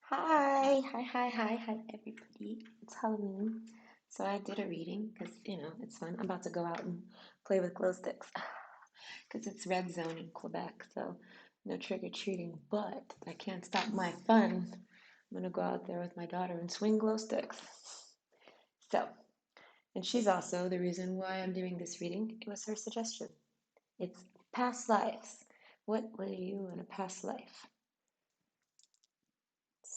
Hi, everybody. It's Halloween. So I did a reading because, it's fun. I'm about to go out and play with glow sticks because it's red zone in Quebec. So no trick or treating, but I can't stop my fun. I'm going to go out there with my daughter and swing glow sticks. So, and she's also the reason why I'm doing this reading. It was her suggestion. It's past lives. What were you in a past life?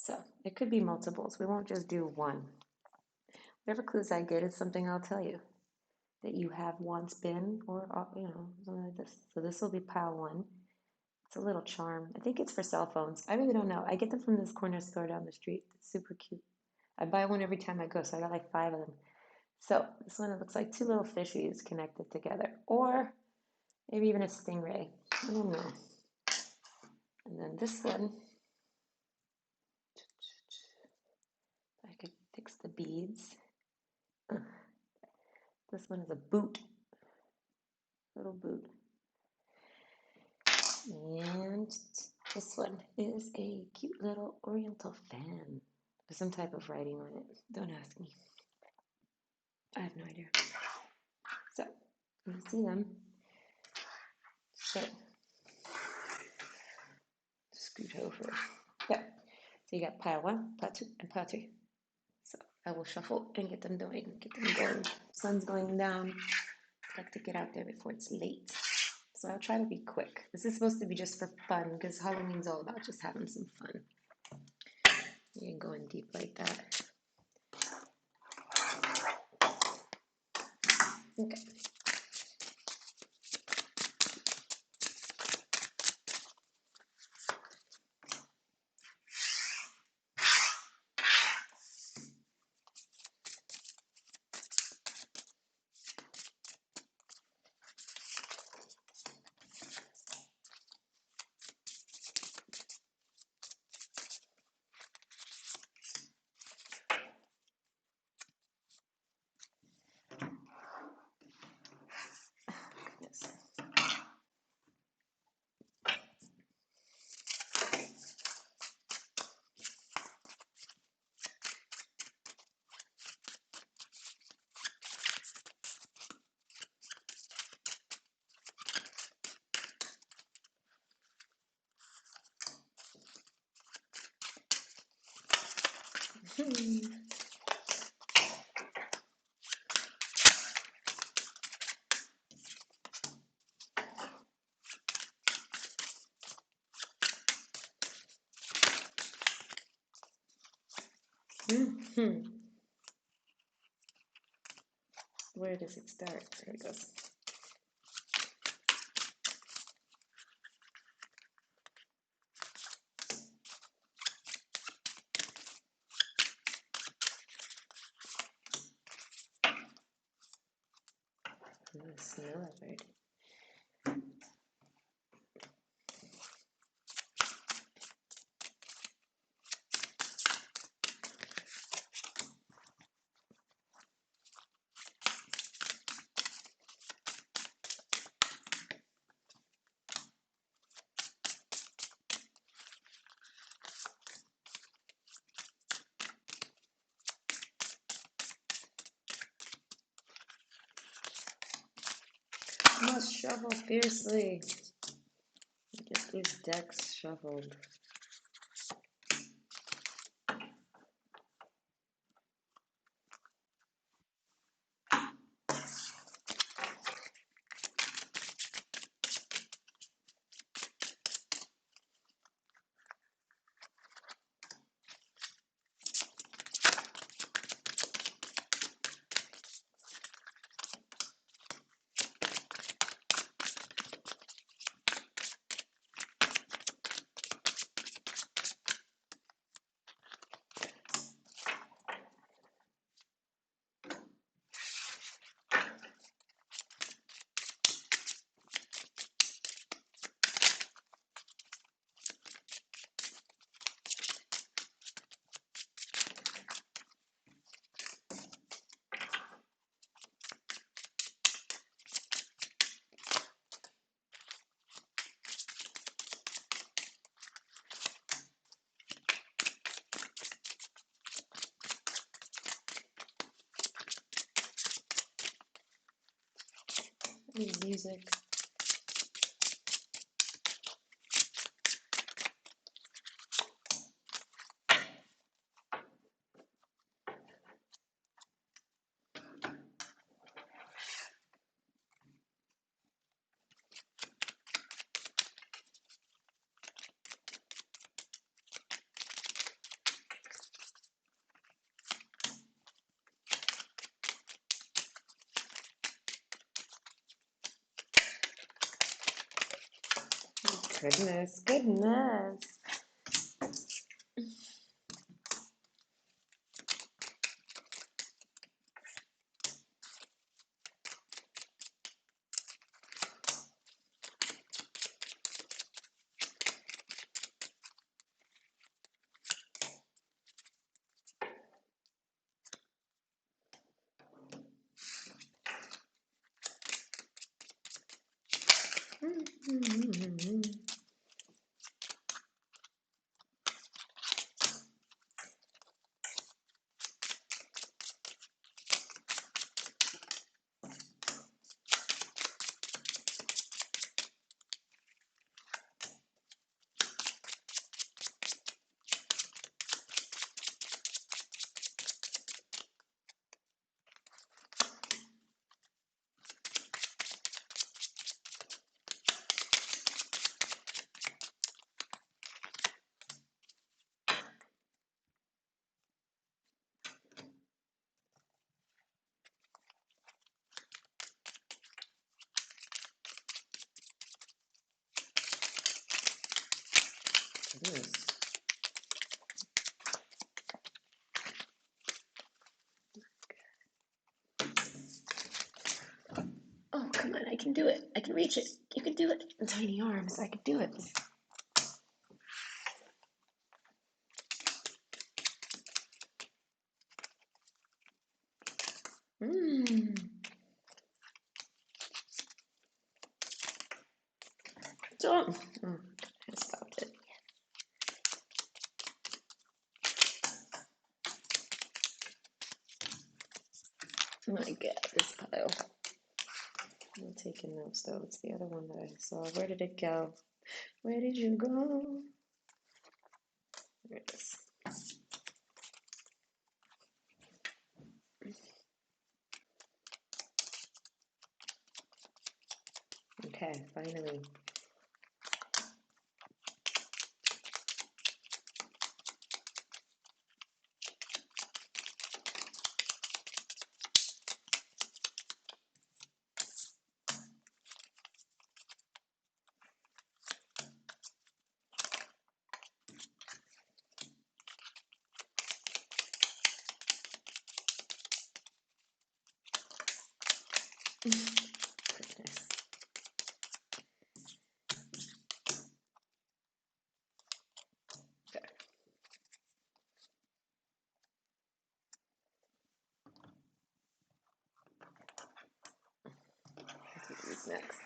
So it could be multiples. We won't just do one. Whatever clues I get is something I'll tell you that you have once been, or something like this. So this will be pile one. It's a little charm. I think it's for cell phones. I really don't know. I get them from this corner store down the street. It's super cute. I buy one every time I go, so I got like 5 of them. So this one, it looks like 2 little fishies connected together, or maybe even a stingray. I don't know. And then this one, I could fix the beads. This one is a boot, little boot. And this one is a cute little oriental fan with some type of writing on it. Don't ask me. I have no idea. So, you see them. So, scoot over. Yeah. So you got pile one, pile two, and pile three. So I will shuffle and get them going. Get them going. Sun's going down. I like to get out there before it's late. So I'll try to be quick. This is supposed to be just for fun because Halloween's all about just having some fun. You can go in deep like that. Okay. Goodness. Where does it start? There it goes. The snow leopard. Must shovel fiercely. Get these decks shoveled. Music. Goodness, goodness. Goodness. Oh, come on, I can do it. I can reach it. You can do it. Tiny arms, I can do it. Mmm. Don't. I stopped it. Oh my God, this pile. I'm not taking notes though. It's the other one that I saw. Where did it go? Where did you go? There it is. Okay, finally. Goodness. Okay. Who's next?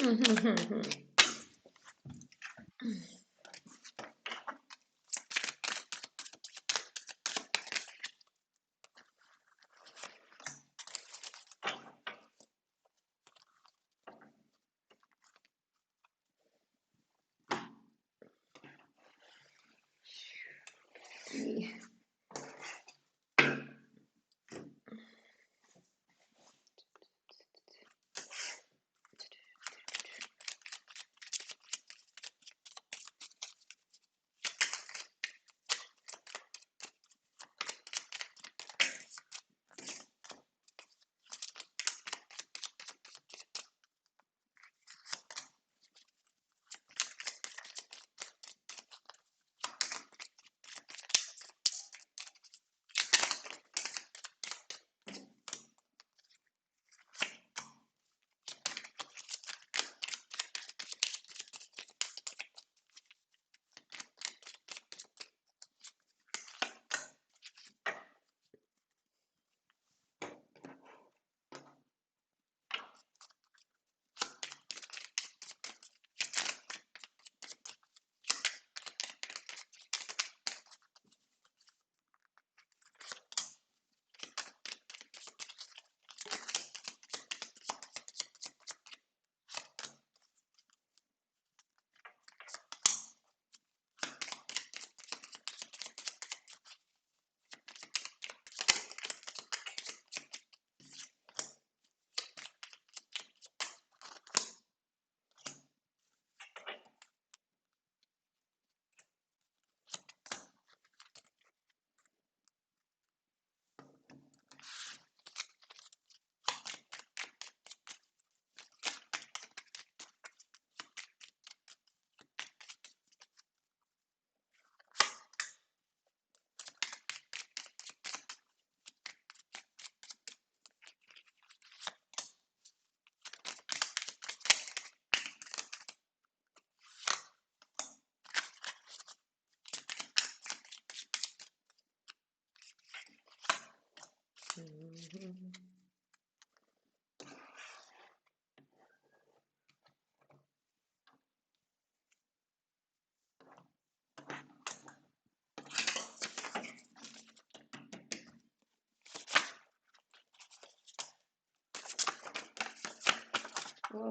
Whoa,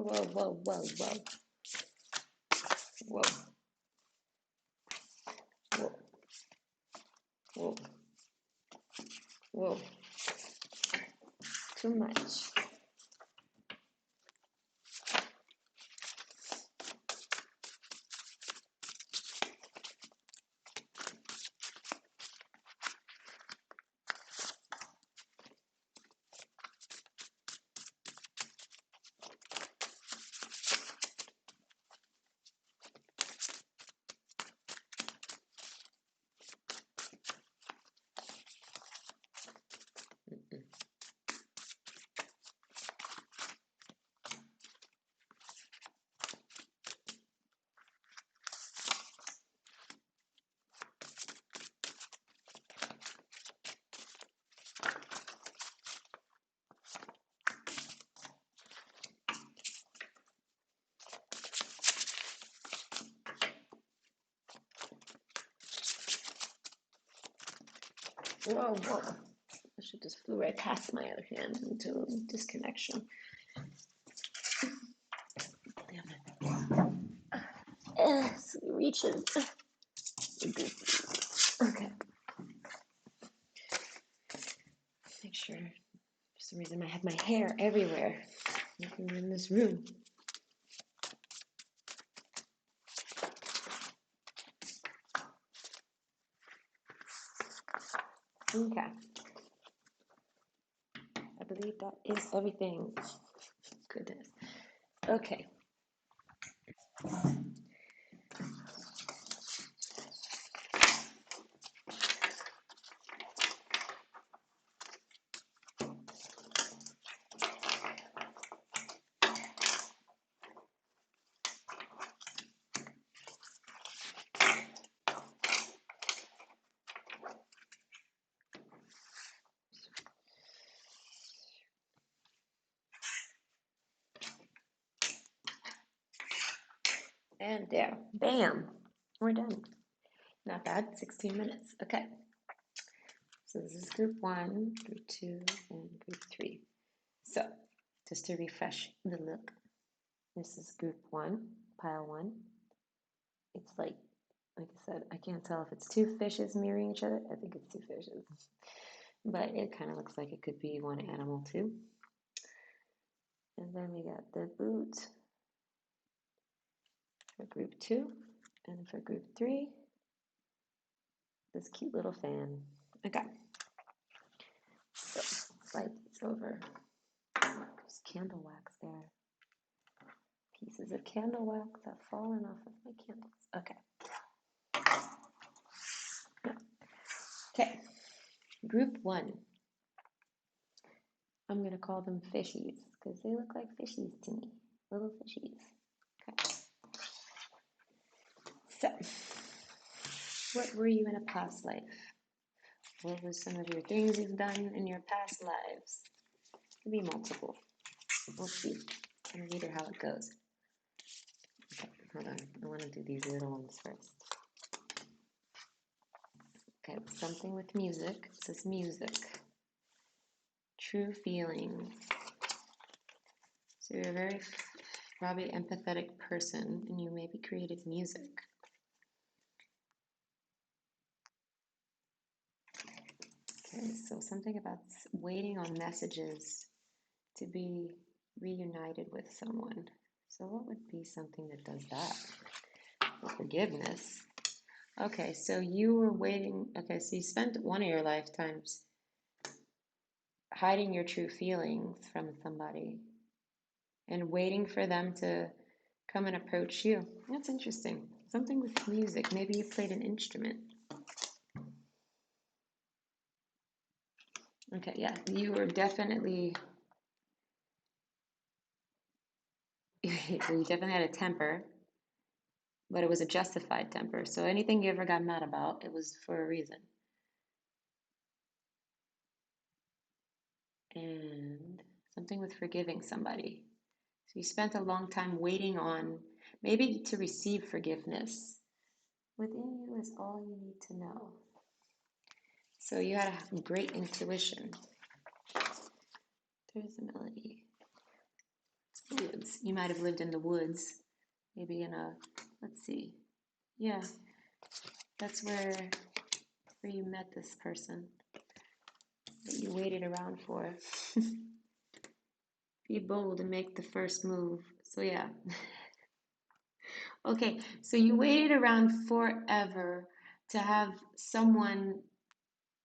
whoa, whoa, whoa, whoa. Whoa. Whoa. Whoa. Whoa. Too much. Whoa, whoa. I should just flew right past my other hand into disconnection. So we reaches. Okay. Make sure, for some reason, I have my hair everywhere in this room. Okay. I believe that is everything. Goodness. Okay. And there. Bam. We're done. Not bad. 16 minutes. Okay. So this is group 1, group 2, and group 3. So just to refresh the look, this is group 1, pile 1. It's like I said, I can't tell if it's two fishes mirroring each other. I think it's two fishes. But it kind of looks like it could be one animal too. And then we got the boot for group 2. And for group 3, this cute little fan. Okay. So slide these over. There's candle wax there. Pieces of candle wax have fallen off of my candles. Okay. Okay. Group 1. I'm going to call them fishies because they look like fishies to me. Little fishies. Okay. So, what were you in a past life? What were some of your things you've done in your past lives? It could be multiple. We'll see. I'm gonna read her how it goes. Okay, hold on. I want to do these little ones first. Okay, something with music. It says music. True feelings. So you're a very probably empathetic person, and you maybe created music. Okay, so something about waiting on messages to be reunited with someone. So what would be something that does that? Well, forgiveness. Okay, so you were waiting. Okay, so you spent one of your lifetimes hiding your true feelings from somebody and waiting for them to come and approach you. That's interesting. Something with music. Maybe you played an instrument. Okay, yeah, you were definitely, you definitely had a temper, but it was a justified temper. So anything you ever got mad about, it was for a reason. And something with forgiving somebody. So you spent a long time waiting on maybe to receive forgiveness. Within you is all you need to know. So you had a great intuition. There's the melody. Woods. You might have lived in the woods, maybe in a, let's see. Yeah, that's where you met this person that you waited around for. Be bold and make the first move. So yeah. Okay, so you waited around forever to have someone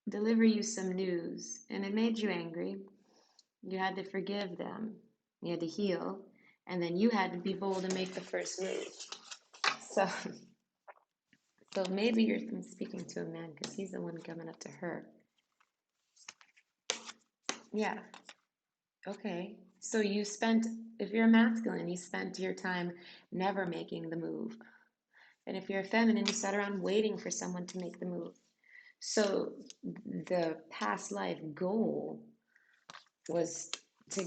deliver you some news, and it made you angry. You had to forgive them. You had to heal, and then you had to be bold and make the first move. So, so maybe you're speaking to a man because he's the one coming up to her. Yeah. Okay. So you spent, if you're a masculine, you spent your time never making the move. And if you're a feminine, you sat around waiting for someone to make the move. So the past life goal was to,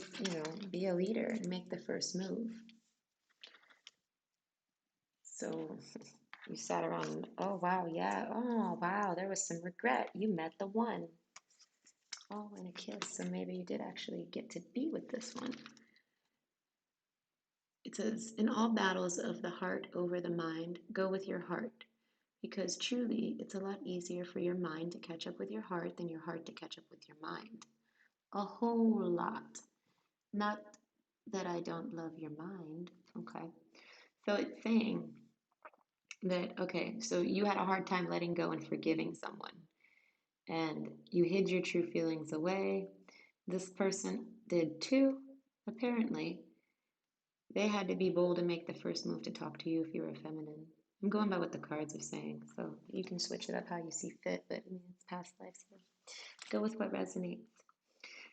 be a leader and make the first move. So you sat around, oh wow, yeah, oh wow, there was some regret. You met the one. Oh, and a kiss. So maybe you did actually get to be with this one. It says, in all battles of the heart over the mind, go with your heart. Because truly, it's a lot easier for your mind to catch up with your heart than your heart to catch up with your mind. A whole lot. Not that I don't love your mind, okay? So it's saying that, okay, so you had a hard time letting go and forgiving someone, and you hid your true feelings away. This person did too, apparently. They had to be bold and make the first move to talk to you if you were feminine. I'm going by what the cards are saying, so you can switch it up how you see fit, but it's past life, so go with what resonates.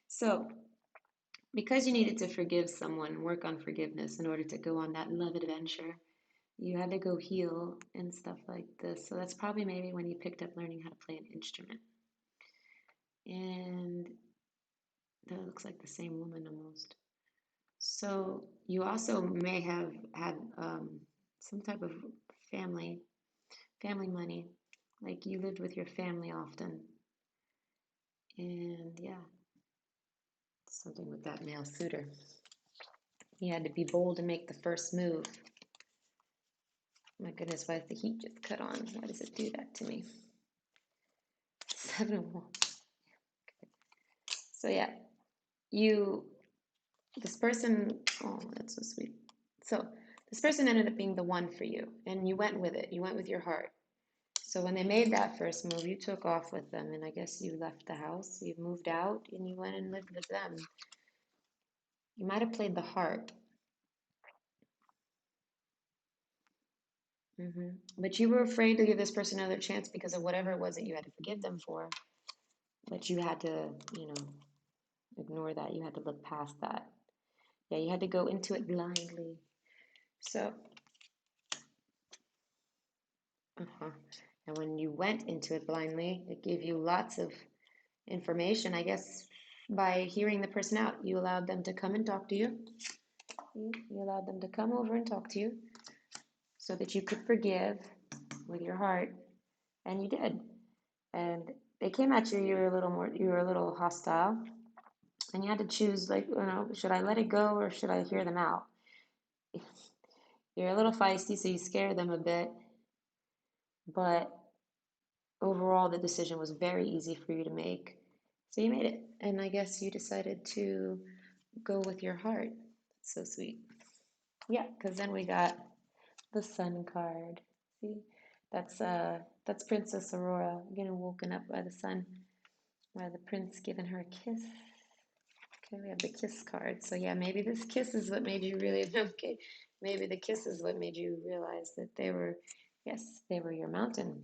So, because you needed to forgive someone and work on forgiveness in order to go on that love adventure, you had to go heal and stuff like this. So that's probably maybe when you picked up learning how to play an instrument. And that looks like the same woman almost. So you also may have had some type of family, family money. Like you lived with your family often. And yeah, something with that male suitor. He had to be bold and make the first move. My goodness, why is the heat just cut on? Why does it do that to me? 7 of Wands. So yeah, you, this person, oh, that's so sweet. So this person ended up being the one for you, and you went with it. You went with your heart. So when they made that first move, you took off with them, and I guess you left the house, you moved out, and you went and lived with them. You might have played the harp. But you were afraid to give this person another chance because of whatever it was that you had to forgive them for. But you had to, ignore that. You had to look past that. Yeah, you had to go into it blindly. So, uh-huh. And when you went into it blindly, it gave you lots of information. I guess by hearing the person out, you allowed them to come and talk to you. You allowed them to come over and talk to you so that you could forgive with your heart, and you did. And they came at you, you were a little hostile, and you had to choose, like, should I let it go or should I hear them out? You're a little feisty, so you scare them a bit, but overall, the decision was very easy for you to make. So you made it, and I guess you decided to go with your heart. That's so sweet. Yeah, because then we got the Sun card. See, that's Princess Aurora getting woken up by the sun, by the prince giving her a kiss. Okay, we have the kiss card. So yeah, maybe this kiss is what made you really okay. Maybe the kiss is what made you realize that they were, yes, they were your mountain.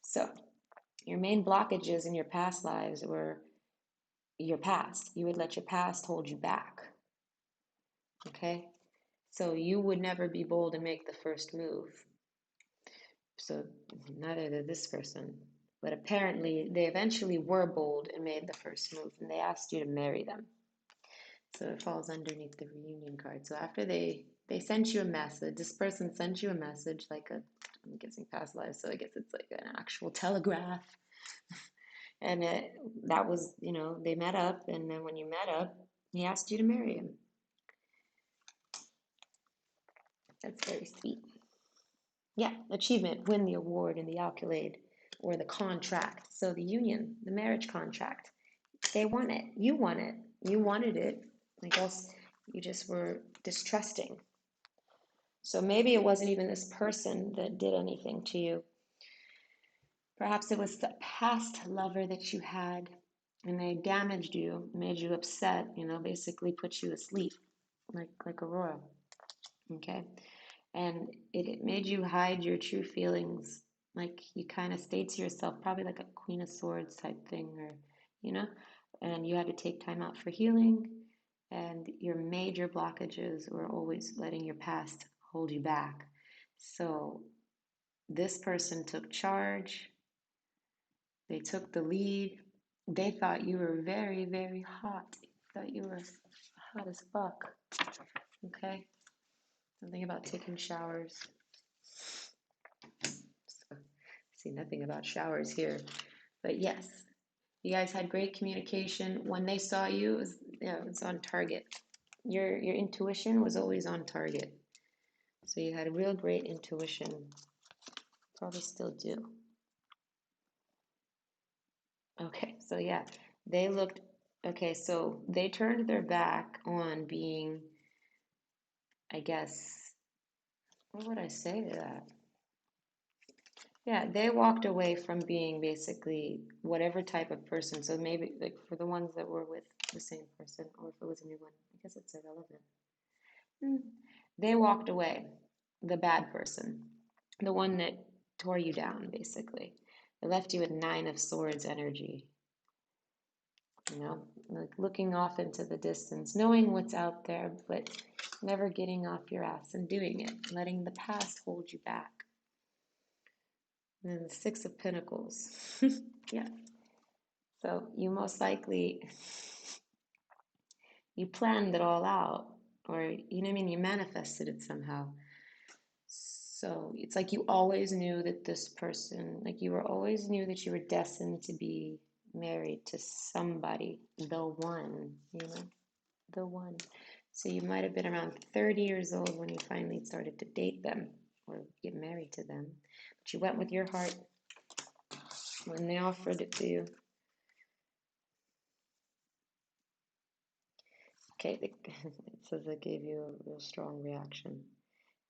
So your main blockages in your past lives were your past. You would let your past hold you back. Okay? So you would never be bold and make the first move. So neither did this person. But apparently they eventually were bold and made the first move, and they asked you to marry them. So it falls underneath the reunion card. So after they sent you a message, this person sent you a message, like I'm guessing past lives, so I guess it's like an actual telegraph. And that was, they met up, and then when you met up, he asked you to marry him. That's very sweet. Yeah, achievement, win the award in the accolade or the contract. So the union, the marriage contract, they won it. You won it. You wanted it. I guess you just were distrusting. So maybe it wasn't even this person that did anything to you. Perhaps it was the past lover that you had, and they damaged you, made you upset, basically put you asleep, like Aurora. Okay? And it made you hide your true feelings. Like you kind of stayed to yourself, probably like a Queen of Swords type thing, or, you know, and you had to take time out for healing. And your major blockages were always letting your past hold you back. So this person took charge, they took the lead. They thought you were very, very hot. Thought you were hot as fuck. Okay? Something about taking showers. So, see nothing about showers here. But yes, you guys had great communication. When they saw you, it was on target. Your intuition was always on target. So you had a real great intuition. Probably still do. Okay, so yeah, they looked, okay, so they turned their back on being, I guess, what would I say to that? Yeah, they walked away from being basically whatever type of person. So maybe like for the ones that were with the same person, or if it was a new one, I guess it's irrelevant. They walked away, the bad person, the one that tore you down, basically. They left you with Nine of Swords energy, like looking off into the distance, knowing what's out there, but never getting off your ass and doing it, letting the past hold you back. And then the Six of Pentacles. Yeah. So you most likely, you planned it all out, or, you know what I mean? You manifested it somehow. So it's like you always knew that this person, like you were always knew that you were destined to be married to somebody, the one, the one. So you might have been around 30 years old when you finally started to date them or get married to them. But you went with your heart when they offered it to you. Okay, it says it gave you a real strong reaction.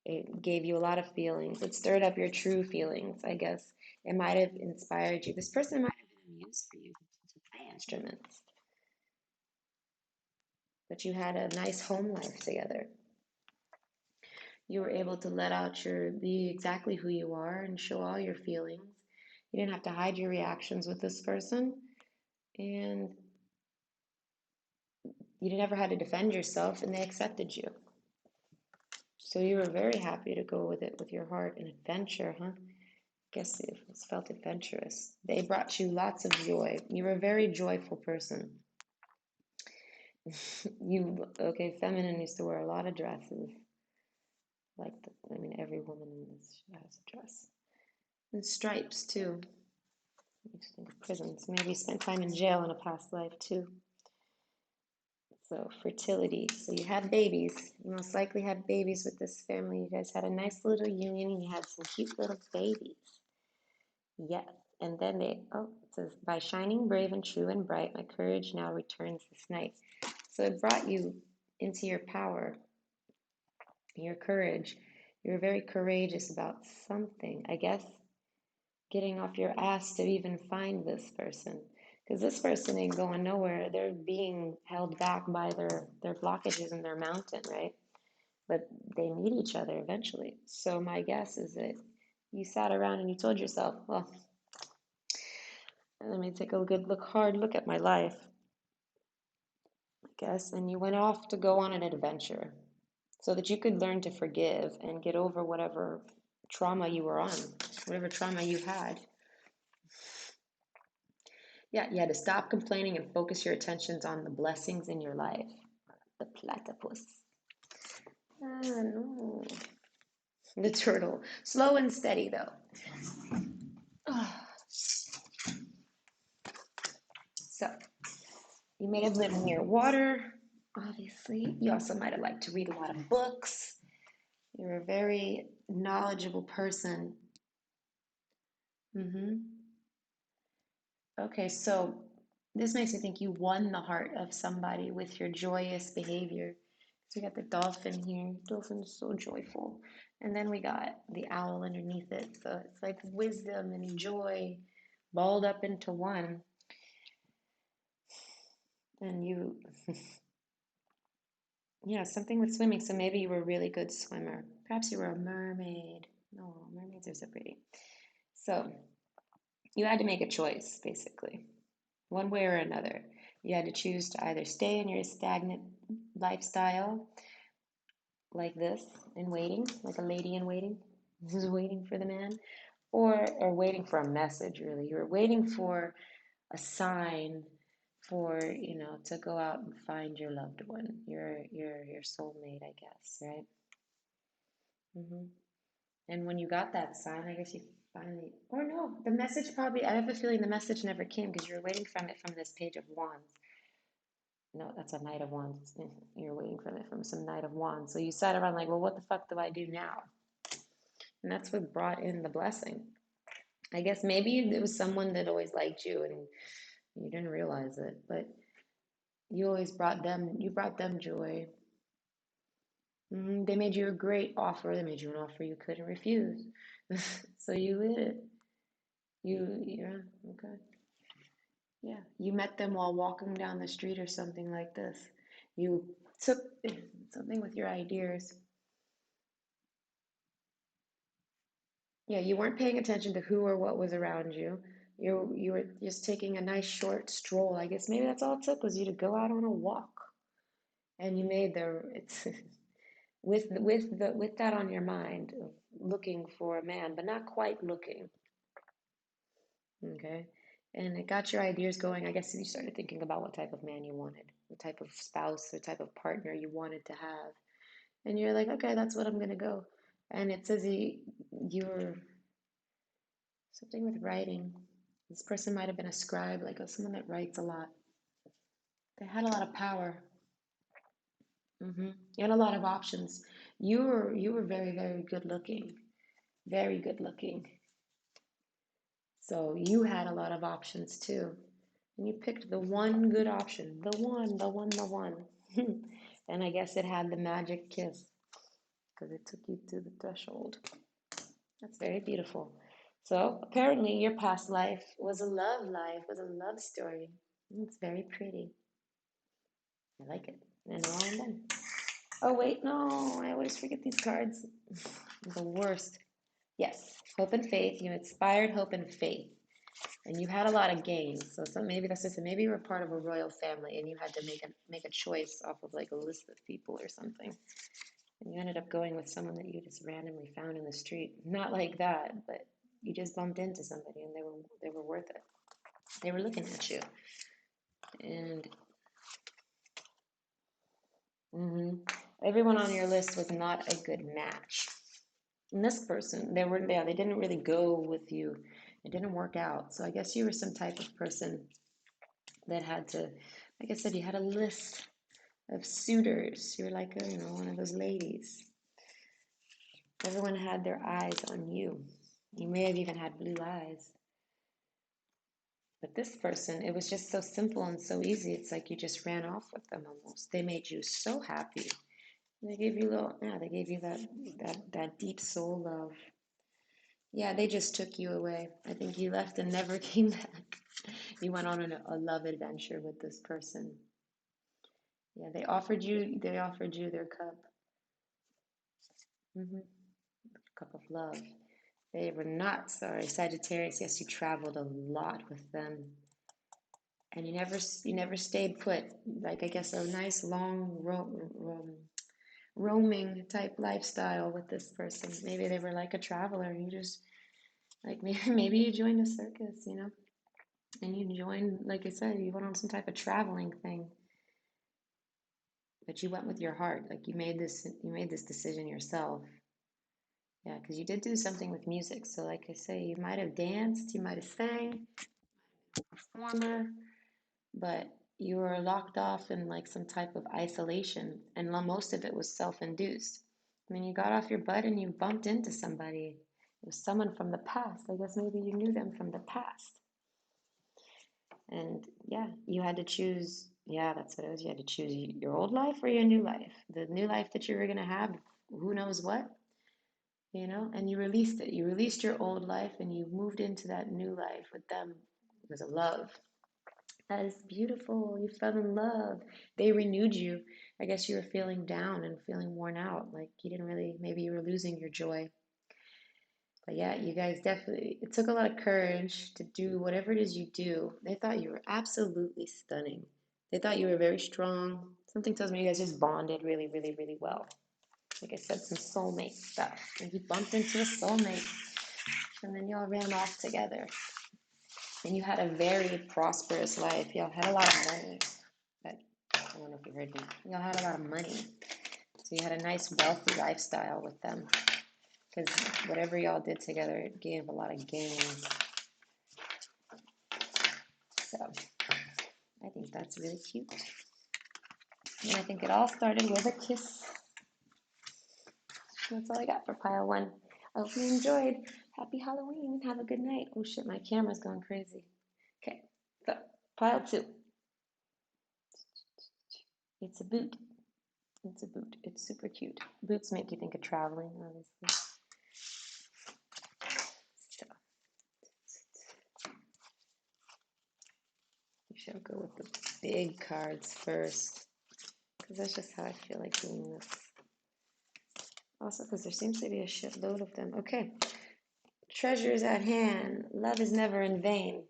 It gave you a lot of feelings. It stirred up your true feelings, I guess. It might have inspired you. This person might have been a muse for you to play instruments, but you had a nice home life together. You were able to let out be exactly who you are and show all your feelings. You didn't have to hide your reactions with this person, and you never had to defend yourself, and they accepted you. So you were very happy to go with it with your heart and adventure, huh? Guess it felt adventurous. They brought you lots of joy. You were a very joyful person. Okay, feminine used to wear a lot of dresses. Every woman in this has a dress. And stripes, too. I used to think of prisons. Maybe spent time in jail in a past life, too. So, fertility. So, you had babies. You most likely had babies with this family. You guys had a nice little union and you had some cute little babies. Yes. And then it says, by shining brave and true and bright, my courage now returns this night. So it brought you into your power, your courage. You were very courageous about something, I guess, getting off your ass to even find this person. Because this person ain't going nowhere. They're being held back by their blockages in their mountain, right? But they meet each other eventually. So my guess is that you sat around and you told yourself, well, let me take a hard look at my life, I guess. And you went off to go on an adventure so that you could learn to forgive and get over whatever trauma you were on, whatever trauma you had. Yeah, you had to stop complaining and focus your attentions on the blessings in your life. The platypus. Ah, no. The turtle. Slow and steady, though. So, you may have lived near water, obviously. You also might have liked to read a lot of books. You're a very knowledgeable person. Okay, so this makes me think you won the heart of somebody with your joyous behavior. So we got the dolphin here. Dolphin is so joyful. And then we got the owl underneath it. So it's like wisdom and joy balled up into one. And something with swimming. So maybe you were a really good swimmer. Perhaps you were a mermaid. No, mermaids are so pretty. So you had to make a choice, basically, one way or another. You had to choose to either stay in your stagnant lifestyle like this in waiting, like a lady in waiting, who's waiting for the man, or waiting for a message, really. You were waiting for a sign for, to go out and find your loved one, your soulmate, I guess, right? hmm And when you got that sign, I guess you finally, or no, the message probably, I have a feeling the message never came because you were waiting from it from this page of wands. No, that's a Knight of Wands. You're waiting for it from some Knight of Wands. So you sat around like, well, what the fuck do I do now? And that's what brought in the blessing. I guess maybe it was someone that always liked you and you didn't realize it, but you brought them joy. They made you a great offer. They made you an offer you couldn't refuse. So you did it. Yeah, okay. Yeah, you met them while walking down the street or something like this. You took something with your ideas. Yeah, you weren't paying attention to who or what was around you. You were just taking a nice short stroll. I guess maybe that's all it took was you to go out on a walk. And you made it's with that on your mind of looking for a man, but not quite looking. Okay? And it got your ideas going. I guess you started thinking about what type of man you wanted, what type of spouse, the type of partner you wanted to have. And you're like, okay, that's what I'm gonna go. And it says you were something with writing. This person might have been a scribe, like someone that writes a lot. They had a lot of power. You had a lot of options. You were very, very good looking, very good looking. So you had a lot of options too. And you picked the one good option, the one, the one, the one. And I guess it had the magic kiss because it took you to the threshold. That's very beautiful. So apparently your past life, was a love story. It's very pretty. I like it. And now I'm done. Oh wait, no, I always forget these cards. The worst. Yes, hope and faith. You inspired hope and faith. And you had a lot of gains. So maybe that's just maybe you were part of a royal family and you had to make a choice off of like a list of people or something. And you ended up going with someone that you just randomly found in the street. Not like that, but you just bumped into somebody and they were worth it. They were looking at you. And everyone on your list was not a good match. And this person, they didn't really go with you. It didn't work out. So I guess you were some type of person that had to, like I said, you had a list of suitors. You're like one of those ladies. Everyone had their eyes on you. You may have even had blue eyes. But this person, it was just so simple and so easy. It's like you just ran off with them almost. They made you so happy. They gave you they gave you that deep soul love. Yeah, they just took you away. I think you left and never came back. You went on a love adventure with this person. Yeah, they offered you their cup. Cup of love. They were not sorry. Sagittarius, yes, you traveled a lot with them. And you never stayed put. Like I guess a nice long roaming type lifestyle with this person. Maybe they were like a traveler and you just like maybe you joined a circus, and you joined, like I said, you went on some type of traveling thing. But you went with your heart. Like you made this decision yourself. Yeah, because you did do something with music. So like I say, you might have danced, you might have sang, performer, but you were locked off in like some type of isolation, and most of it was self-induced. I mean, you got off your butt and you bumped into somebody. It was someone from the past. I guess maybe you knew them from the past. And yeah, you had to choose. Yeah, that's what it was. You had to choose your old life or your new life. The new life that you were going to have, who knows what, and you released it. You released your old life and you moved into that new life with them. It was a love. That is beautiful. You fell in love. They renewed you. I guess you were feeling down and feeling worn out. Like you didn't really, maybe you were losing your joy. But yeah, you guys definitely, it took a lot of courage to do whatever it is you do. They thought you were absolutely stunning. They thought you were very strong. Something tells me you guys just bonded really, really, really well. Like I said, some soulmate stuff. And you bumped into a soulmate. And then y'all ran off together. And you had a very prosperous life. Y'all had a lot of money. But I don't know if you heard me. Y'all had a lot of money. So you had a nice, wealthy lifestyle with them. Because whatever y'all did together, it gave a lot of gains. So I think that's really cute. And I think it all started with a kiss. That's all I got for pile one. I hope you enjoyed. Happy Halloween. Have a good night. Oh shit, my camera's going crazy. Okay, so pile two. It's a boot. It's a boot. It's super cute. Boots make you think of traveling, obviously. So we should go with the big cards first, because that's just how I feel like doing this. Also, because there seems to be a shitload of them. Okay. Treasures at hand. Love is never in vain.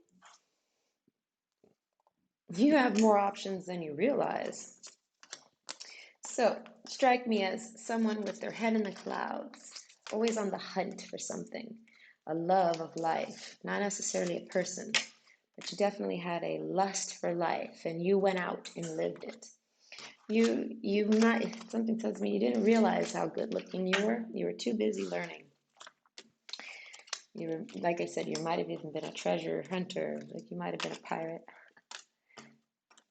You have more options than you realize. So, strike me as someone with their head in the clouds, always on the hunt for something, a love of life, not necessarily a person, but you definitely had a lust for life and you went out and lived it. You might, something tells me you didn't realize how good looking you were. You were too busy learning. You were, like I said, you might have even been a treasure hunter. Like you might have been a pirate.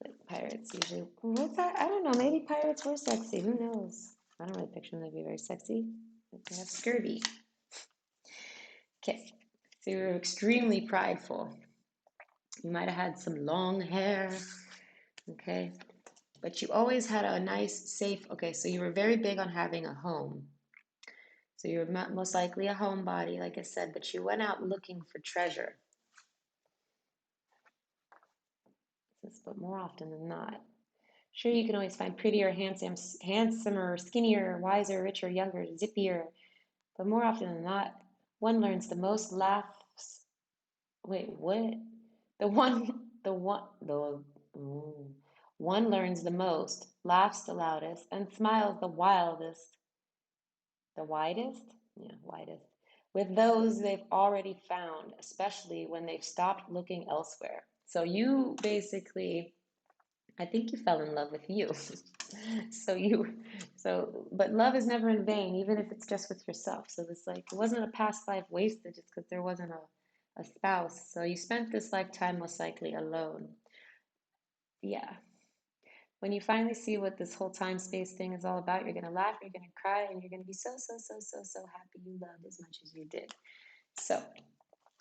But pirates usually, what's that? I don't know. Maybe pirates were sexy. Who knows? I don't really picture them to be very sexy. But they have scurvy. Okay. So you were extremely prideful. You might have had some long hair. Okay. But you always had a nice, safe, okay, so you were very big on having a home. So you're most likely a homebody, like I said, but you went out looking for treasure. But more often than not. Sure, you can always find prettier, handsomer, skinnier, wiser, richer, younger, zippier. But more often than not, one learns the most, laughs. Wait, what? The one learns the most, laughs the loudest, and smiles the widest? Yeah, widest. With those they've already found, especially when they've stopped looking elsewhere. So you basically, I think you fell in love with you. So you, but love is never in vain, even if it's just with yourself. So it's like, it wasn't a past life wasted just because there wasn't a spouse. So you spent this lifetime most likely alone. Yeah. When you finally see what this whole time space thing is all about, you're going to laugh, you're going to cry, and you're going to be so happy you loved as much as you did. So,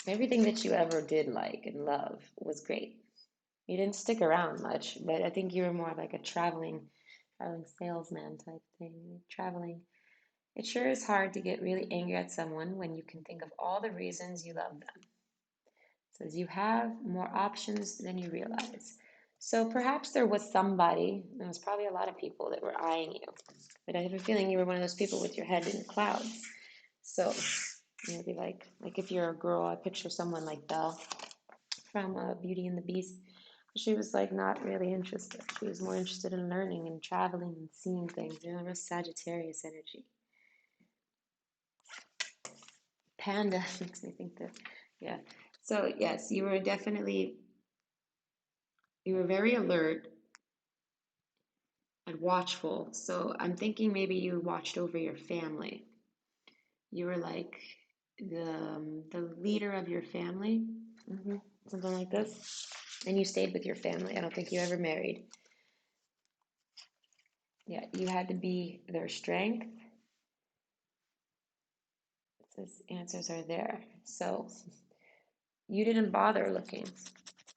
everything that you ever did like and love was great. You didn't stick around much, but I think you were more like a traveling salesman type thing. Traveling. It sure is hard to get really angry at someone when you can think of all the reasons you love them. It says you have more options than you realize. So perhaps there was somebody, there was probably a lot of people that were eyeing you, but I have a feeling you were one of those people with your head in the clouds. So maybe like if you're a girl, I picture someone like Belle from Beauty and the Beast. She was like not really interested. She was more interested in learning and traveling and seeing things. You know, real Sagittarius energy. Panda makes me think that, yeah. So yes, you were very alert and watchful. So I'm thinking maybe you watched over your family. You were like the leader of your family, hmm something like this. And you stayed with your family. I don't think you ever married. Yeah, you had to be their strength. It says answers are there. So you didn't bother looking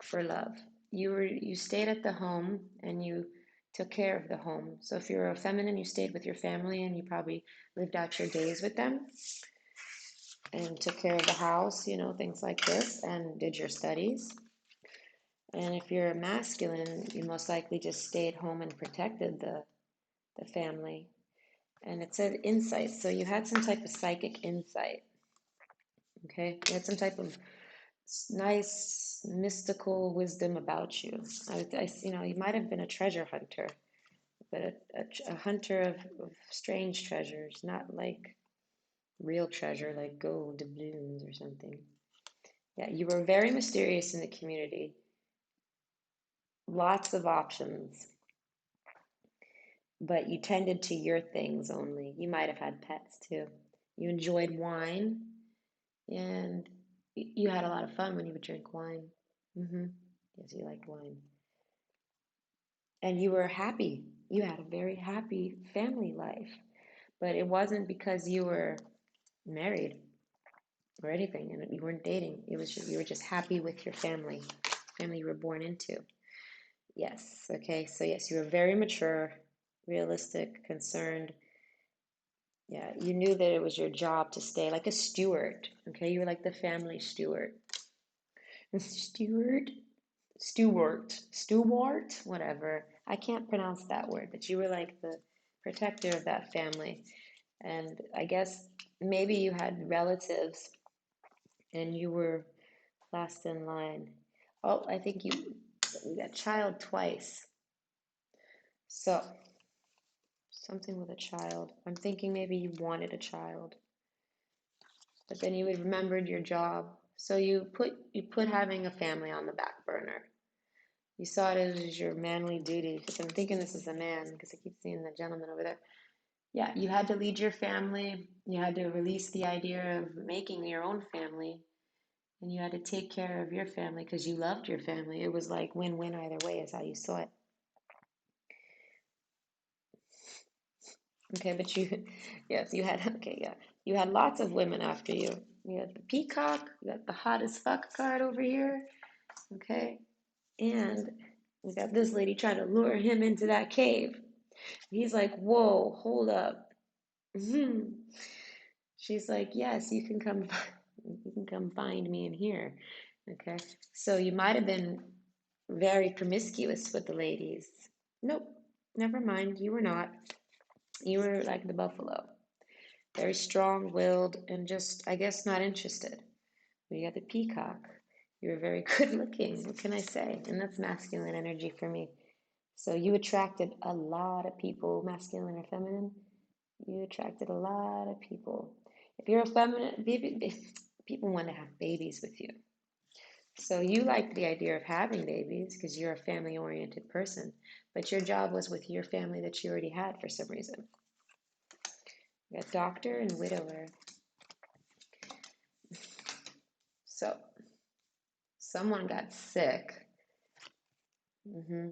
for love. You stayed at the home and you took care of the home. So if you're a feminine, you stayed with your family and you probably lived out your days with them and took care of the house, you know, things like this, and did your studies. And if you're a masculine, you most likely just stayed home and protected the family. And it said insight. So you had some type of psychic insight. Okay. You had some type of nice mystical wisdom about you. You know, you might have been a treasure hunter, but a hunter of strange treasures, not like real treasure like gold doubloons or something. Yeah, you were very mysterious in the community. Lots of options, but you tended to your things only. You might have had pets too. You enjoyed wine, and you had a lot of fun when you would drink wine. hmm Yes, you liked wine. And you were happy. You had a very happy family life, but it wasn't because you were married or anything, and you weren't dating. It was you were just happy with your family you were born into. Yes. Okay. So yes, you were very mature, realistic, concerned. Yeah, you knew that it was your job to stay like a steward. Okay, you were like the family steward. Steward, steward, whatever. I can't pronounce that word, but you were like the protector of that family. And I guess maybe you had relatives and you were last in line. Oh, I think you got child twice. So, something with a child. I'm thinking maybe you wanted a child, but then you had remembered your job. So you put having a family on the back burner. You saw it as your manly duty, because I'm thinking this is a man, because I keep seeing the gentleman over there. Yeah, you had to lead your family. You had to release the idea of making your own family, and you had to take care of your family because you loved your family. It was like win-win either way, is how you saw it. Okay, but you, yes, you had, okay, yeah, you had lots of women after you. You had the peacock, you got the hottest fuck card over here, okay, and we got this lady trying to lure him into that cave. He's like, whoa, hold up. Mhm. She's like, yes, you can come, you can come find me in here, okay. So you might have been very promiscuous with the ladies. Nope, never mind, you were not. You were like the buffalo. Very strong-willed and just, I guess, not interested. We got the peacock. You were very good looking. What can I say? And that's masculine energy for me. So you attracted a lot of people, masculine or feminine. You attracted a lot of people. If you're a feminine, people want to have babies with you. So you like the idea of having babies because you're a family-oriented person. But your job was with your family that you already had for some reason. You got doctor and widower. So someone got sick. Hmm.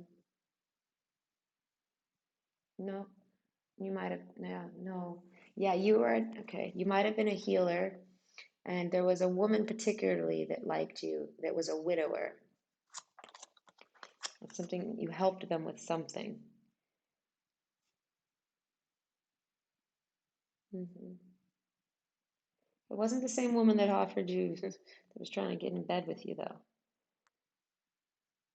No, you might have, yeah, no. Yeah, you were, okay, you might have been a healer, and there was a woman particularly that liked you that was a widower. It's something, you helped them with something. Hmm. It wasn't the same woman that offered you, that was trying to get in bed with you, though.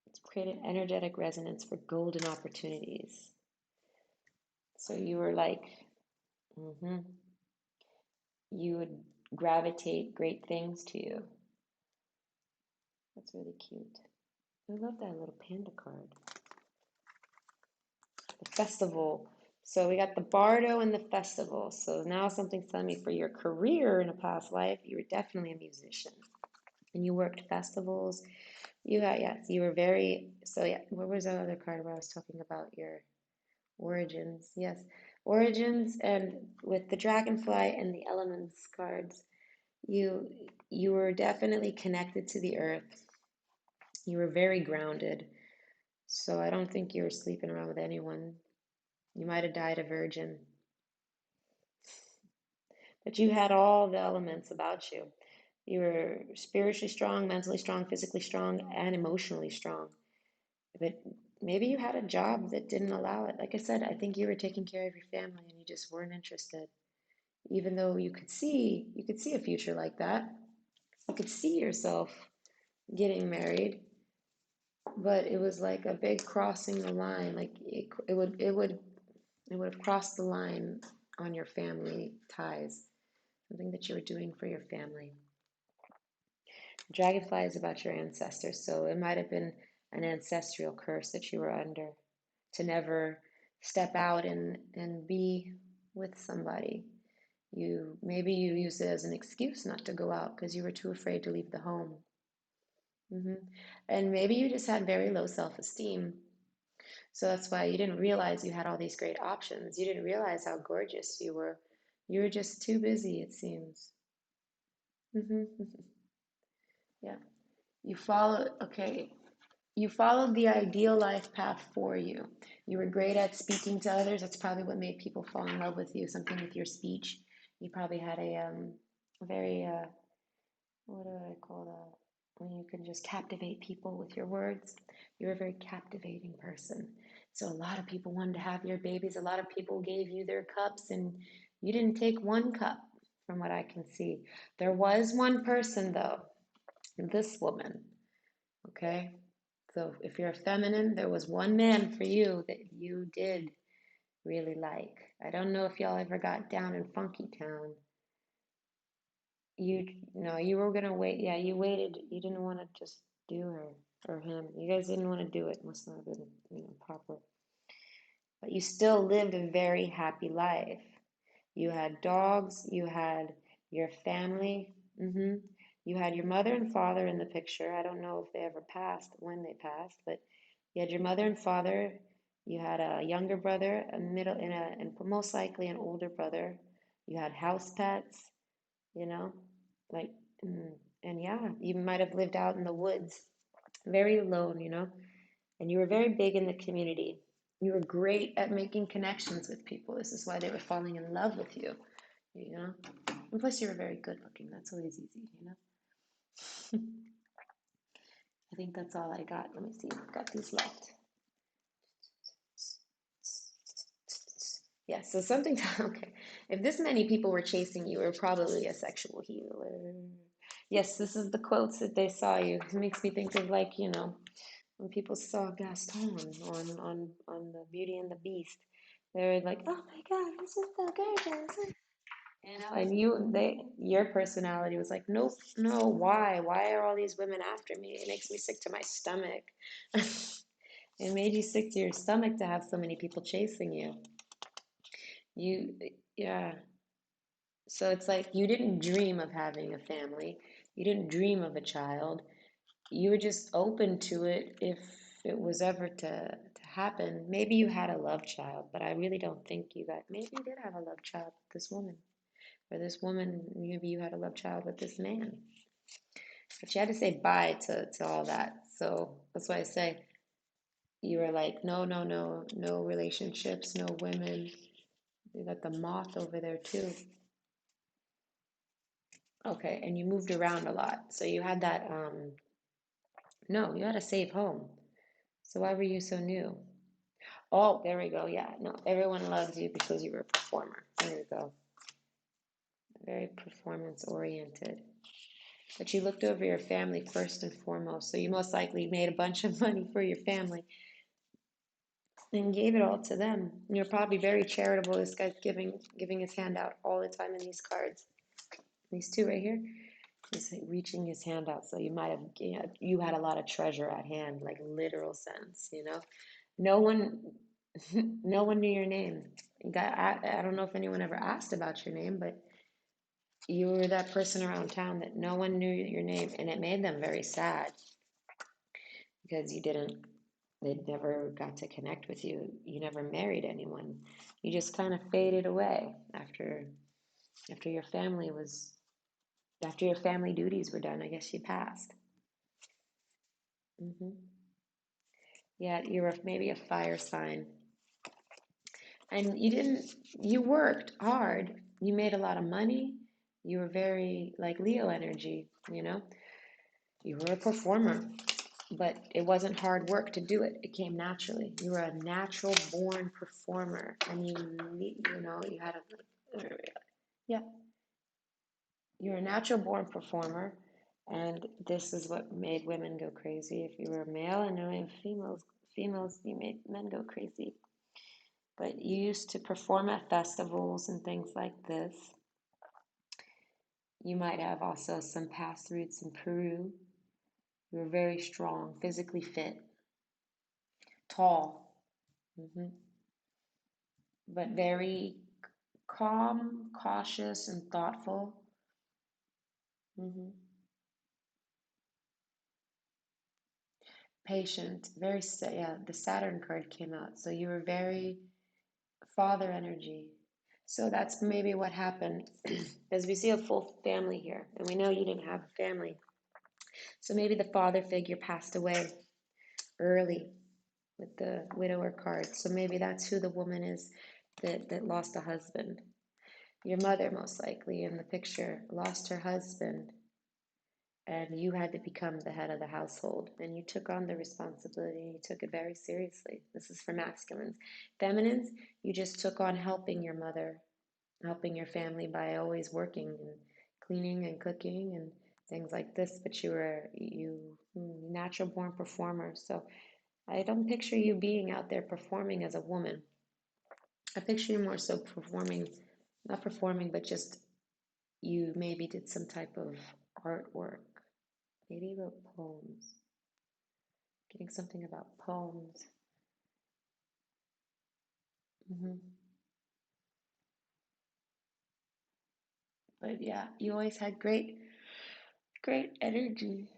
It's created energetic resonance for golden opportunities. So you were like, hmm, you would gravitate great things to you. That's really cute. I love that little panda card. The festival. So we got the bardo and the festival. So now something's telling me for your career in a past life, you were definitely a musician. And you worked festivals. You had, yes, you were very, so yeah, what was the other card where I was talking about your origins? Yes, origins, and with the dragonfly and the elements cards, you you were definitely connected to the earth. You were very grounded. So I don't think you were sleeping around with anyone. You might have died a virgin, but you had all the elements about you. You were spiritually strong, mentally strong, physically strong, and emotionally strong. But maybe you had a job that didn't allow it. Like I said, I think you were taking care of your family and you just weren't interested. Even though you could see a future like that. You could see yourself getting married, but it was like a big crossing the line. Like it would have crossed the line on your family ties, something that you were doing for your family. Dragonfly is about your ancestors, so it might have been an ancestral curse that you were under to never step out and be with somebody. Maybe you used it as an excuse not to go out because you were too afraid to leave the home. Hmm. And maybe you just had very low self-esteem. So that's why you didn't realize you had all these great options. You didn't realize how gorgeous you were. You were just too busy, it seems. Hmm. Yeah. Okay, you followed the ideal life path for you. You were great at speaking to others. That's probably what made people fall in love with you, something with your speech. You probably had a very, what do I call that? When you can just captivate people with your words. You're a very captivating person. So a lot of people wanted to have your babies. A lot of people gave you their cups, and you didn't take one cup, from what I can see. There was one person, though, this woman, okay? So if you're a feminine, there was one man for you that you did really like. I don't know if y'all ever got down in Funky Town. You no, you were gonna wait. Yeah, you waited. You didn't want to just do her or him. You guys didn't want to do it. Must not have been, proper. But you still lived a very happy life. You had dogs. You had your family. You had your mother and father in the picture. I don't know if they ever passed, when they passed, but You had your mother and father. You had a younger brother, a middle, and most likely an older brother. You had house pets, you know, like, and yeah, you might have lived out in the woods, very alone, and you were very big in the community. You were great at making connections with people. This is why they were falling in love with you, you know. And plus, you were very good looking. That's always easy. I think that's all I got. Let me see. I've got these left. Yeah, so something, okay. If this many people were chasing you, you're probably a sexual healer. Yes, this is the quotes that they saw you. It makes me think of, like, when people saw Gaston on the Beauty and the Beast. They're like, oh my God, this is so gorgeous. And your personality was like, nope, no, why? Why are all these women after me? It makes me sick to my stomach. It made you sick to your stomach to have so many people chasing you. You, yeah. So it's like you didn't dream of having a family. You didn't dream of a child. You were just open to it if it was ever to happen. Maybe you had a love child, but I really don't think maybe you did have a love child with this woman. Or this woman, maybe you had a love child with this man. But you had to say bye to all that. So that's why I say you were like, no, no, no, no relationships, no women. You got the moth over there too. Okay, and you moved around a lot. So you had that, no, you had a safe home. So why were you so new? Oh, there we go. Yeah, no, everyone loves you because you were a performer. There we go. Very performance oriented. But you looked over your family first and foremost. So you most likely made a bunch of money for your family and gave it all to them. And you're probably very charitable. This guy's giving his hand out all the time in these cards. These two right here. He's like reaching his hand out. So you might have, you had a lot of treasure at hand, like literal sense. No one, no one knew your name. I don't know if anyone ever asked about your name, but you were that person around town that no one knew your name, and it made them very sad because they never got to connect with you. You never married anyone. You just kind of faded away after your family was, after your family duties were done. I guess you passed. Yeah, you're maybe a fire sign. And you worked hard. You made a lot of money. You were very like Leo energy. You were a performer, but it wasn't hard work to do it. It came naturally. You were a natural born performer, and you had a, yeah, you're a natural born performer, and this is what made women go crazy. If you were a male and knowing females, you made men go crazy. But you used to perform at festivals and things like this. You might have also some past roots in Peru. You were very strong, physically fit, tall, hmm but very calm, cautious, and thoughtful. hmm Patient, yeah, the Saturn card came out. So you were very father energy. So that's maybe what happened, because we see a full family here, and we know you didn't have a family. So maybe the father figure passed away early with the widower card. So maybe that's who the woman is that lost a husband. Your mother, most likely, in the picture, lost her husband, and you had to become the head of the household. And you took on the responsibility, and you took it very seriously. This is for masculines. Feminines, you just took on helping your mother, helping your family by always working and cleaning and cooking and things like this. But you natural born performer. So I don't picture you being out there performing as a woman. I picture you more so performing, not performing, but just you maybe did some type of artwork. Maybe you wrote poems. Getting something about poems. hmm But yeah, you always had great energy.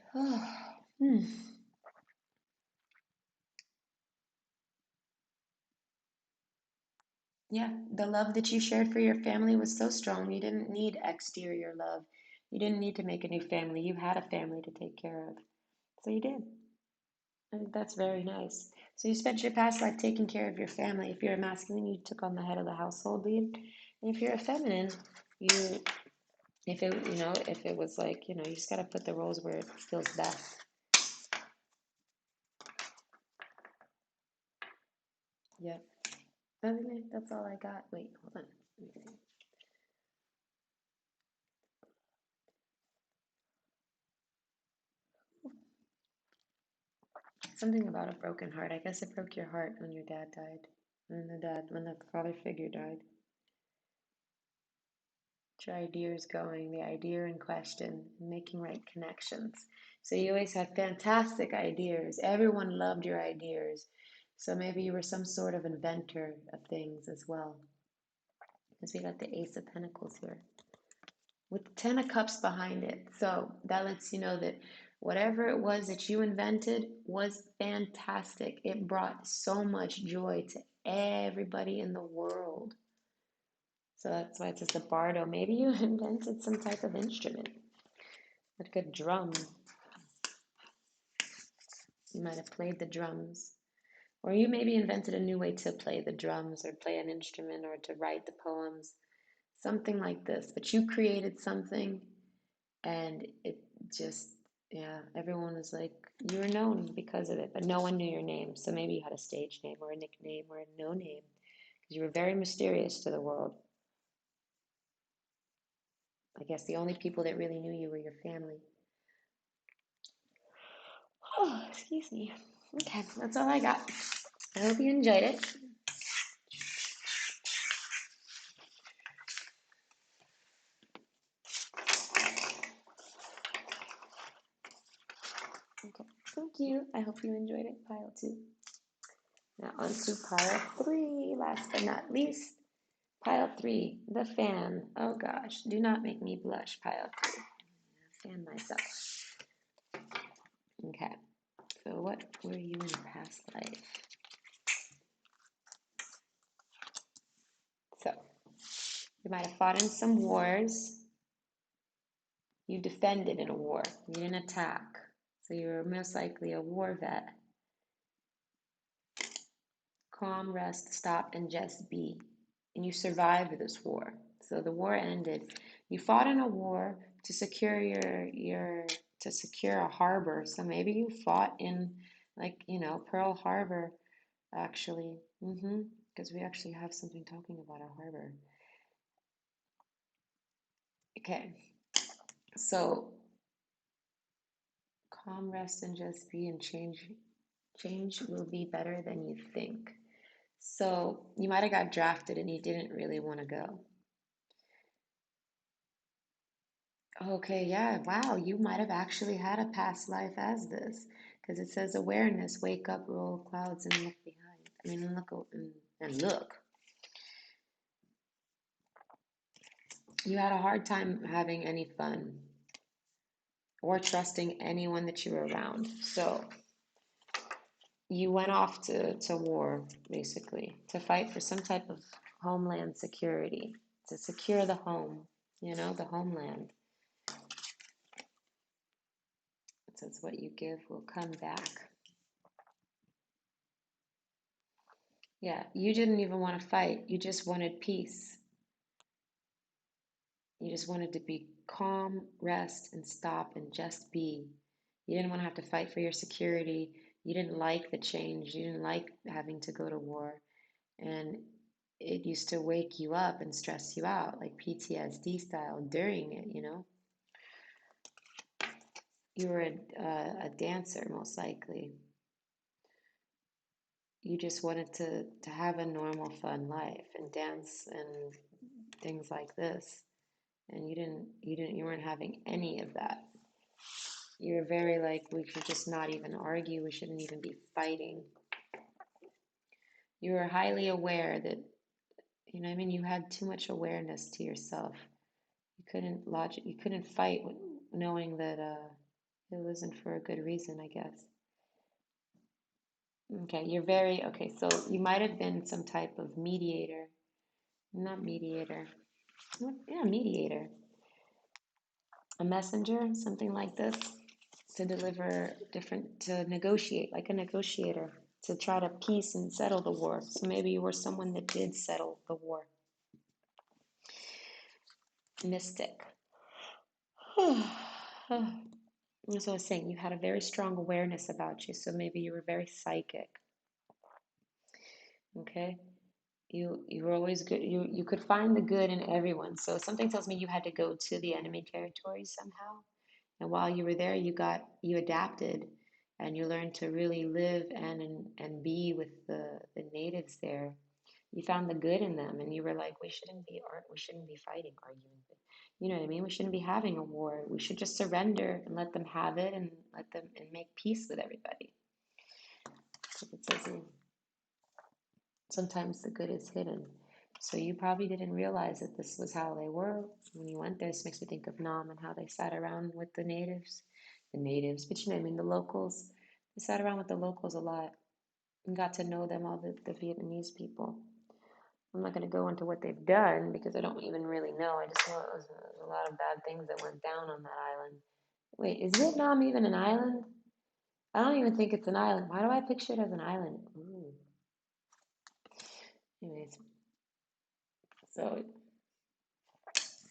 Yeah, the love that you shared for your family was so strong. You didn't need exterior love. You didn't need to make a new family. You had a family to take care of. So you did. And that's very nice. So you spent your past life taking care of your family. If you're a masculine, you took on the head of the household lead. And if you're a feminine, you, if it, if it was like, you just got to put the roles where it feels best. Yep. Other than that, that's all I got. Wait, hold on. Let me see. Something about a broken heart. I guess it broke your heart when your dad died. When the father figure died. Get your ideas going, the idea in question, and making right connections. So you always had fantastic ideas. Everyone loved your ideas. So maybe you were some sort of inventor of things as well. Because we got the Ace of Pentacles here with the Ten of Cups behind it. So that lets you know that whatever it was that you invented was fantastic. It brought so much joy to everybody in the world. So that's why it says the bardo. Maybe you invented some type of instrument, like a drum. You might have played the drums. Or you maybe invented a new way to play the drums or play an instrument or to write the poems. Something like this. But you created something and it just, yeah, everyone was like, you were known because of it, but no one knew your name. So maybe you had a stage name or a nickname or a no name because you were very mysterious to the world. I guess the only people that really knew you were your family. Oh, excuse me. Okay, that's all I got. I hope you enjoyed it. Okay, thank you. I hope you enjoyed it, pile two. Now on to pile three, last but not least. Pile three, the fan. Oh gosh, do not make me blush, pile three. Fan myself. Okay, so what were you in past life? So, you might have fought in some wars. You defended in a war. You didn't attack. So you were most likely a war vet. Calm, rest, stop, and just be. And you survived this war. So the war ended. You fought in a war to secure your to secure a harbor. So maybe you fought in like, Pearl Harbor actually. Because we actually have something talking about a harbor. Okay. So calm, rest, and just be and change will be better than you think. So you might have got drafted and you didn't really want to go. Okay, yeah, wow, you might have actually had a past life as this, because it says awareness, wake up, roll clouds, and look behind. I mean, and look. You had a hard time having any fun or trusting anyone that you were around. So you went off to war, basically, to fight for some type of homeland security, to secure the home, the homeland. It says what you give will come back. Yeah, you didn't even want to fight. You just wanted peace. You just wanted to be calm, rest, and stop and just be. You didn't want to have to fight for your security. You didn't like the change. You didn't like having to go to war. And it used to wake you up and stress you out, like PTSD style during it. You were a dancer, most likely. You just wanted to have a normal, fun life and dance and things like this. And you weren't having any of that. You're very like, we should just not even argue, we shouldn't even be fighting. You were highly aware that, I mean, you had too much awareness to yourself. You couldn't fight knowing that it wasn't for a good reason, I guess. Okay, okay, so you might have been some type of mediator Not mediator. Yeah, mediator. A messenger, something like this, to deliver different, to negotiate, like a negotiator, to try to peace and settle the war. So maybe you were someone that did settle the war. Mystic. That's what I was saying. You had a very strong awareness about you, so maybe you were very psychic. Okay, you were always good. You could find the good in everyone. So something tells me you had to go to the enemy territory somehow. And while you were there, you adapted and you learned to really live and be with the natives there. You found the good in them and you were like, we shouldn't be fighting, arguing. You know what I mean? We shouldn't be having a war. We should just surrender and let them have it and let them and make peace with everybody. So it says sometimes the good is hidden. So you probably didn't realize that this was how they were when you went there. This makes me think of Nam and how they sat around with the natives. The natives, but you know what I mean, the locals. They sat around with the locals a lot and got to know them, all the Vietnamese people. I'm not going to go into what they've done because I don't even really know. I just know it was a lot of bad things that went down on that island. Wait, is Vietnam even an island? I don't even think it's an island. Why do I picture it as an island? Ooh. Anyways, so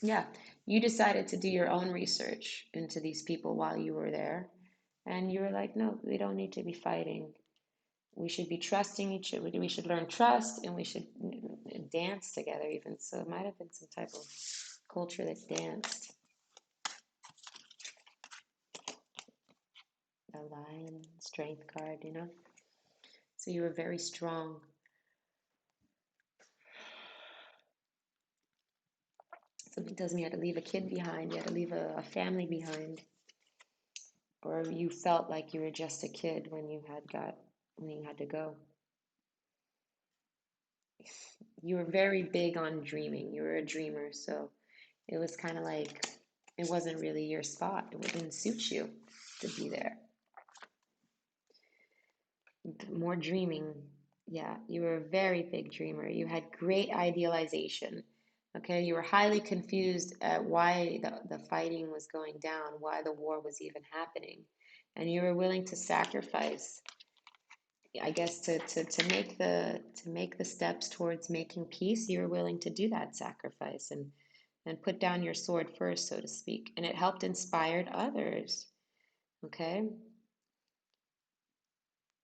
yeah, you decided to do your own research into these people while you were there. And you were like, no, we don't need to be fighting. We should be trusting each other. We should learn trust and we should dance together, even. So it might have been some type of culture that danced. A lion, strength card, you know? So you were very strong. Something tells me you had to leave a kid behind, you had to leave a family behind, or you felt like you were just a kid when you had to go. You were very big on dreaming. You were a dreamer, so it was kind of like it wasn't really your spot. It didn't suit you to be there. More dreaming. Yeah, you were a very big dreamer. You had great idealization. Okay, you were highly confused at why the fighting was going down, why the war was even happening. And you were willing to sacrifice, I guess, to make the steps towards making peace. You were willing to do that sacrifice and put down your sword first, so to speak. And it helped inspire others. Okay.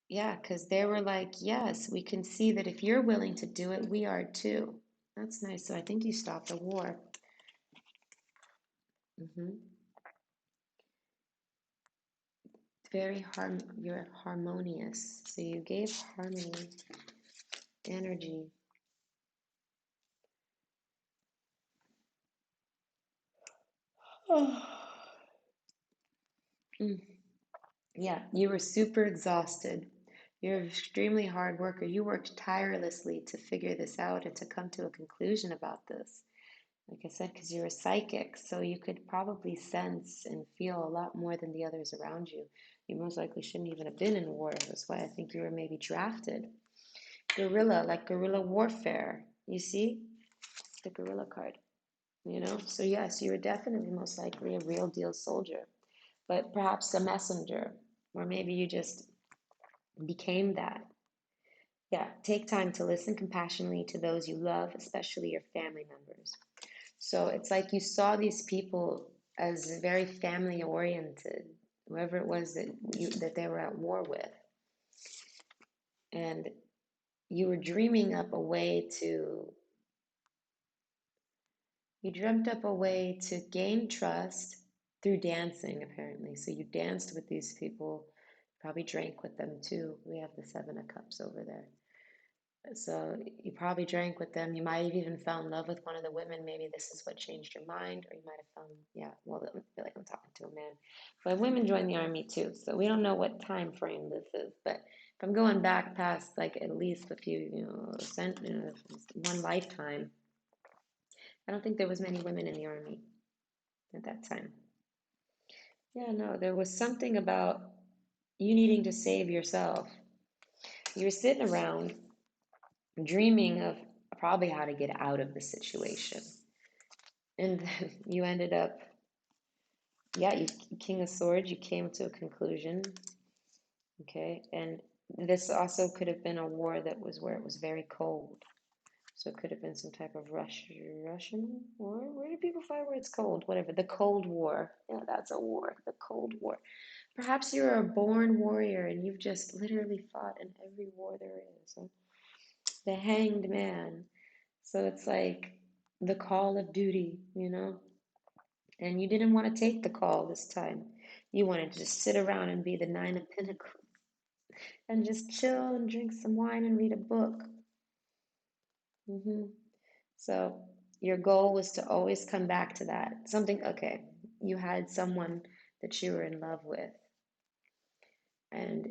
Yeah, because they were like, yes, we can see that if you're willing to do it, we are too. That's nice. So I think you stopped the war. hmm you're harmonious. So you gave harmony, energy. Oh. Mm. Yeah, you were super exhausted. You're an extremely hard worker. You worked tirelessly to figure this out and to come to a conclusion about this. Like I said, because you're a psychic, so you could probably sense and feel a lot more than the others around you. You most likely shouldn't even have been in war. That's why I think you were maybe drafted. Guerrilla, like guerrilla warfare. You see? The guerrilla card, you know? So, yes, you were definitely most likely a real deal soldier, but perhaps a messenger, or maybe you just became that. Yeah, take time to listen compassionately to those you love, especially your family members. So it's like you saw these people as very family oriented, whoever it was that they were at war with, and you were dreaming up a way to you dreamt up a way to gain trust through dancing, apparently. So you danced with these people, probably drank with them too. We have the Seven of Cups over there. So you probably drank with them. You might have even fell in love with one of the women. Maybe this is what changed your mind, or you might have found, yeah, well, I feel like I'm talking to a man. But women join the army too, so we don't know what time frame this is. But if I'm going back past like at least a few, one lifetime, I don't think there was many women in the army at that time. Yeah, no, there was something about you needing to save yourself. You were sitting around dreaming of probably how to get out of the situation. And then you ended up, yeah, you King of Swords, you came to a conclusion, okay? And this also could have been a war that was where it was very cold. So it could have been some type of Russian war. Where do people fight where it's cold? Whatever. The Cold War. Yeah, that's a war. The Cold War. Perhaps you're a born warrior and you've just literally fought in every war there is. Huh? The Hanged Man. So it's like the call of duty, you know? And you didn't want to take the call this time. You wanted to just sit around and be the Nine of Pentacles and just chill and drink some wine and read a book. hmm So your goal was to always come back to that. Something, okay, you had someone that you were in love with, and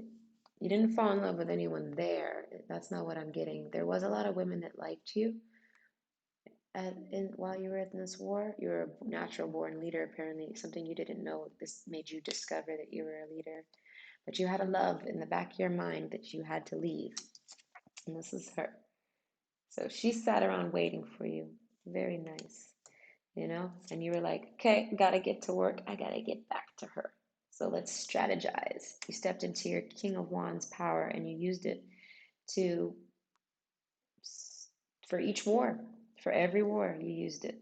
you didn't fall in love with anyone there. That's not what I'm getting. There was a lot of women that liked you, and while you were in this war, you were a natural born leader, apparently, something you didn't know. This made you discover that you were a leader. But you had a love in the back of your mind that you had to leave. And this is her. So she sat around waiting for you. Very nice, you know? And you were like, okay, gotta get to work. I gotta get back to her. So let's strategize. You stepped into your King of Wands power and you used it to, for each war, for every war, you used it.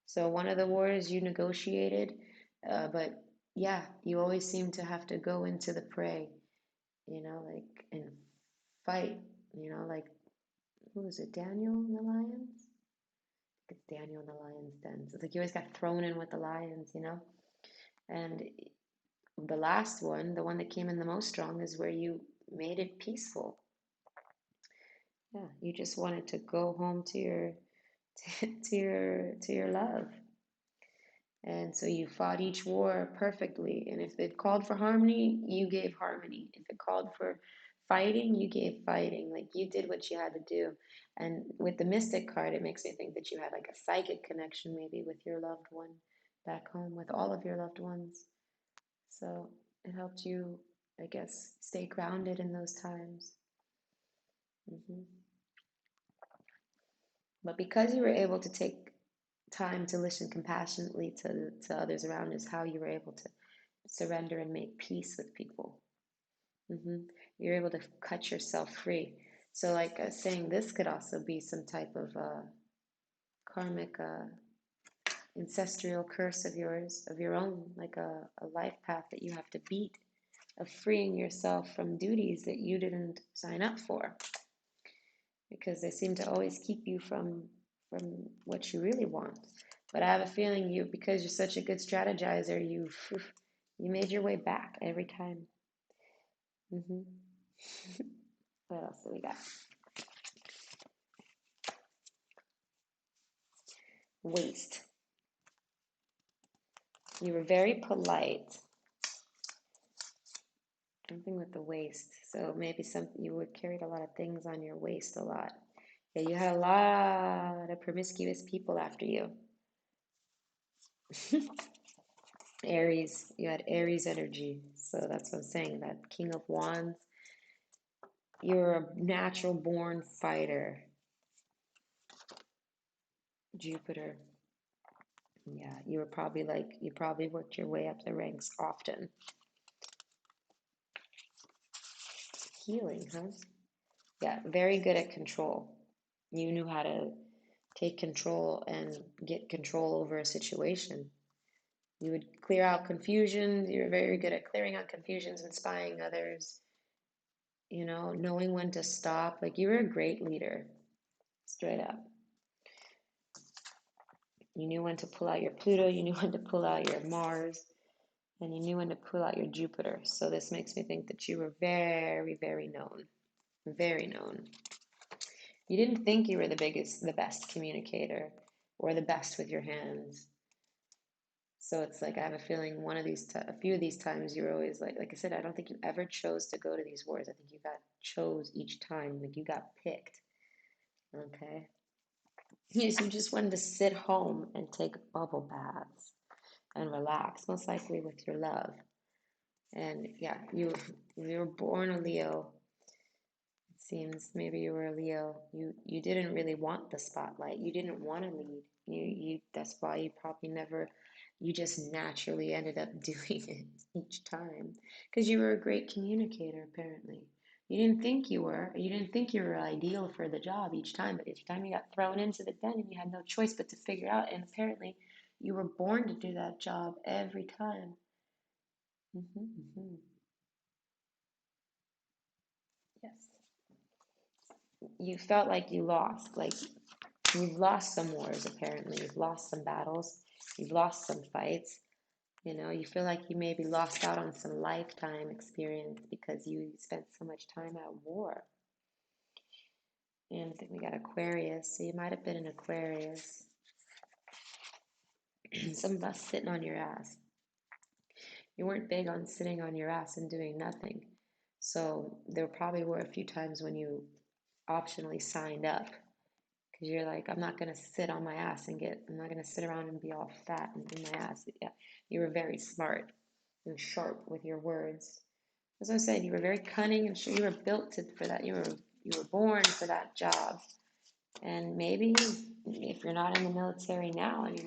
So one of the wars you negotiated, but yeah, you always seem to have to go into the fray, you know, like and fight, you know, like who was it, Daniel and the lions? It's Daniel and the lions den. So it's like you always got thrown in with the lions, you know? And the last one, the one that came in the most strong, is where you made it peaceful. Yeah, you just wanted to go home to your to your love. And so you fought each war perfectly. And if it called for harmony, you gave harmony. If it called for fighting, you gave fighting. Like you did what you had to do. And with the Mystic card, it makes me think that you had like a psychic connection maybe with your loved one back home, with all of your loved ones. So it helped you, I guess, stay grounded in those times. hmm But because you were able to take time to listen compassionately to others around is how you were able to surrender and make peace with people. You're able to cut yourself free. So, like I was saying, this could also be some type of karmic, ancestral curse of yours, of your own, like a life path that you have to beat, of freeing yourself from duties that you didn't sign up for, because they seem to always keep you from what you really want. But I have a feeling you, because you're such a good strategizer, you made your way back every time. hmm What else do we got? Waste. You were very polite. Something with the waist. So maybe you would carried a lot of things on your waist a lot. Yeah, you had a lot of promiscuous people after you. Aries, you had Aries energy. So that's what I'm saying. That King of Wands. You're a natural born fighter. Jupiter. Yeah, you were probably like, you probably worked your way up the ranks often. Healing, huh? Yeah, very good at control. You knew how to take control and get control over a situation. You would clear out confusion. You're very good at clearing out confusions, inspiring others, you know, knowing when to stop. Like you were a great leader, straight up. You knew when to pull out your Pluto, you knew when to pull out your Mars, and you knew when to pull out your Jupiter. So this makes me think that you were very, very known. Very known. You didn't think you were the biggest, the best communicator or the best with your hands. So it's like I have a feeling a few of these times you were always like I said, I don't think you ever chose to go to these wars. I think you got chose each time, like you got picked. Okay. Yes, you just wanted to sit home and take bubble baths and relax, most likely with your love. And yeah, you were born a Leo. Seems maybe you were a Leo. You didn't really want the spotlight. You didn't want to lead. You that's why you probably never you just naturally ended up doing it each time because you were a great communicator apparently. You didn't think you were. You didn't think you were ideal for the job each time, but each time you got thrown into the den and you had no choice but to figure out and apparently you were born to do that job every time. Hmm. Yes. You felt like you lost, like you've lost some wars, apparently. You've lost some battles. You've lost some fights. You know, you feel like you maybe lost out on some lifetime experience because you spent so much time at war. And I think we got Aquarius, so you might have been an Aquarius. Some of us sitting on your ass. You weren't big on sitting on your ass and doing nothing. So there probably were a few times when you optionally signed up because you're like, I'm not gonna sit on my ass and I'm not gonna sit around and be all fat and do my ass. Yeah, you were very smart and sharp with your words. As I said, you were very cunning and sure you were built for that. You were born for that job. And maybe if you're not in the military now and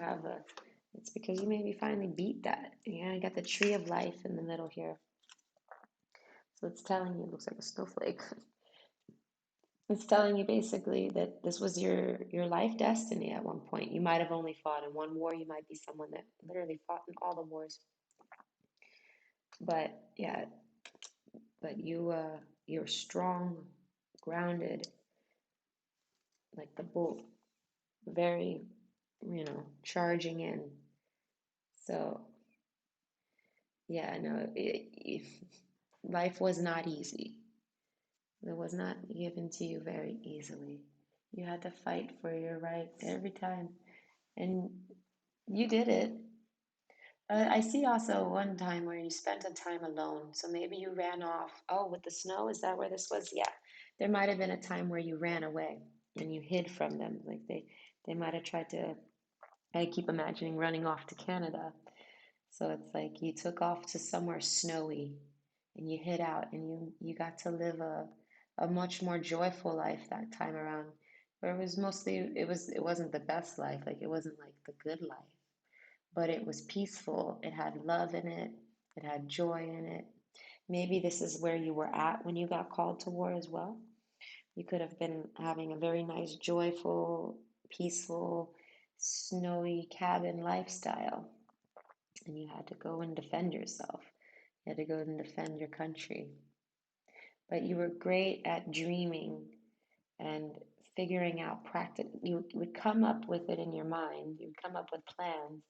it's because you maybe finally beat that. You got the tree of life in the middle here. So it's telling you, it looks like a snowflake. It's telling you basically that this was your life destiny at one point. You might have only fought in one war. You might be someone that literally fought in all the wars. But yeah, but you're strong, grounded, like the bull, very, charging in. So yeah, no, life was not easy. It was not given to you very easily. You had to fight for your rights every time, and you did it. I see also one time where you spent a time alone. So maybe you ran off. Oh, with the snow, is that where this was? Yeah. There might have been a time where you ran away and you hid from them. Like they might have tried to, I keep imagining running off to Canada. So it's like you took off to somewhere snowy and you hid out and you got to live a much more joyful life that time around. Where it was mostly it wasn't the best life, like it wasn't like the good life, but it was peaceful. It had love in it. It had joy in it. Maybe this is where you were at when you got called to war as well. You could have been having a very nice, joyful, peaceful, snowy cabin lifestyle, and you had to go and defend yourself. You had to go and defend your country. But you were great at dreaming and figuring out practice. You would come up with it in your mind. You would come up with plans,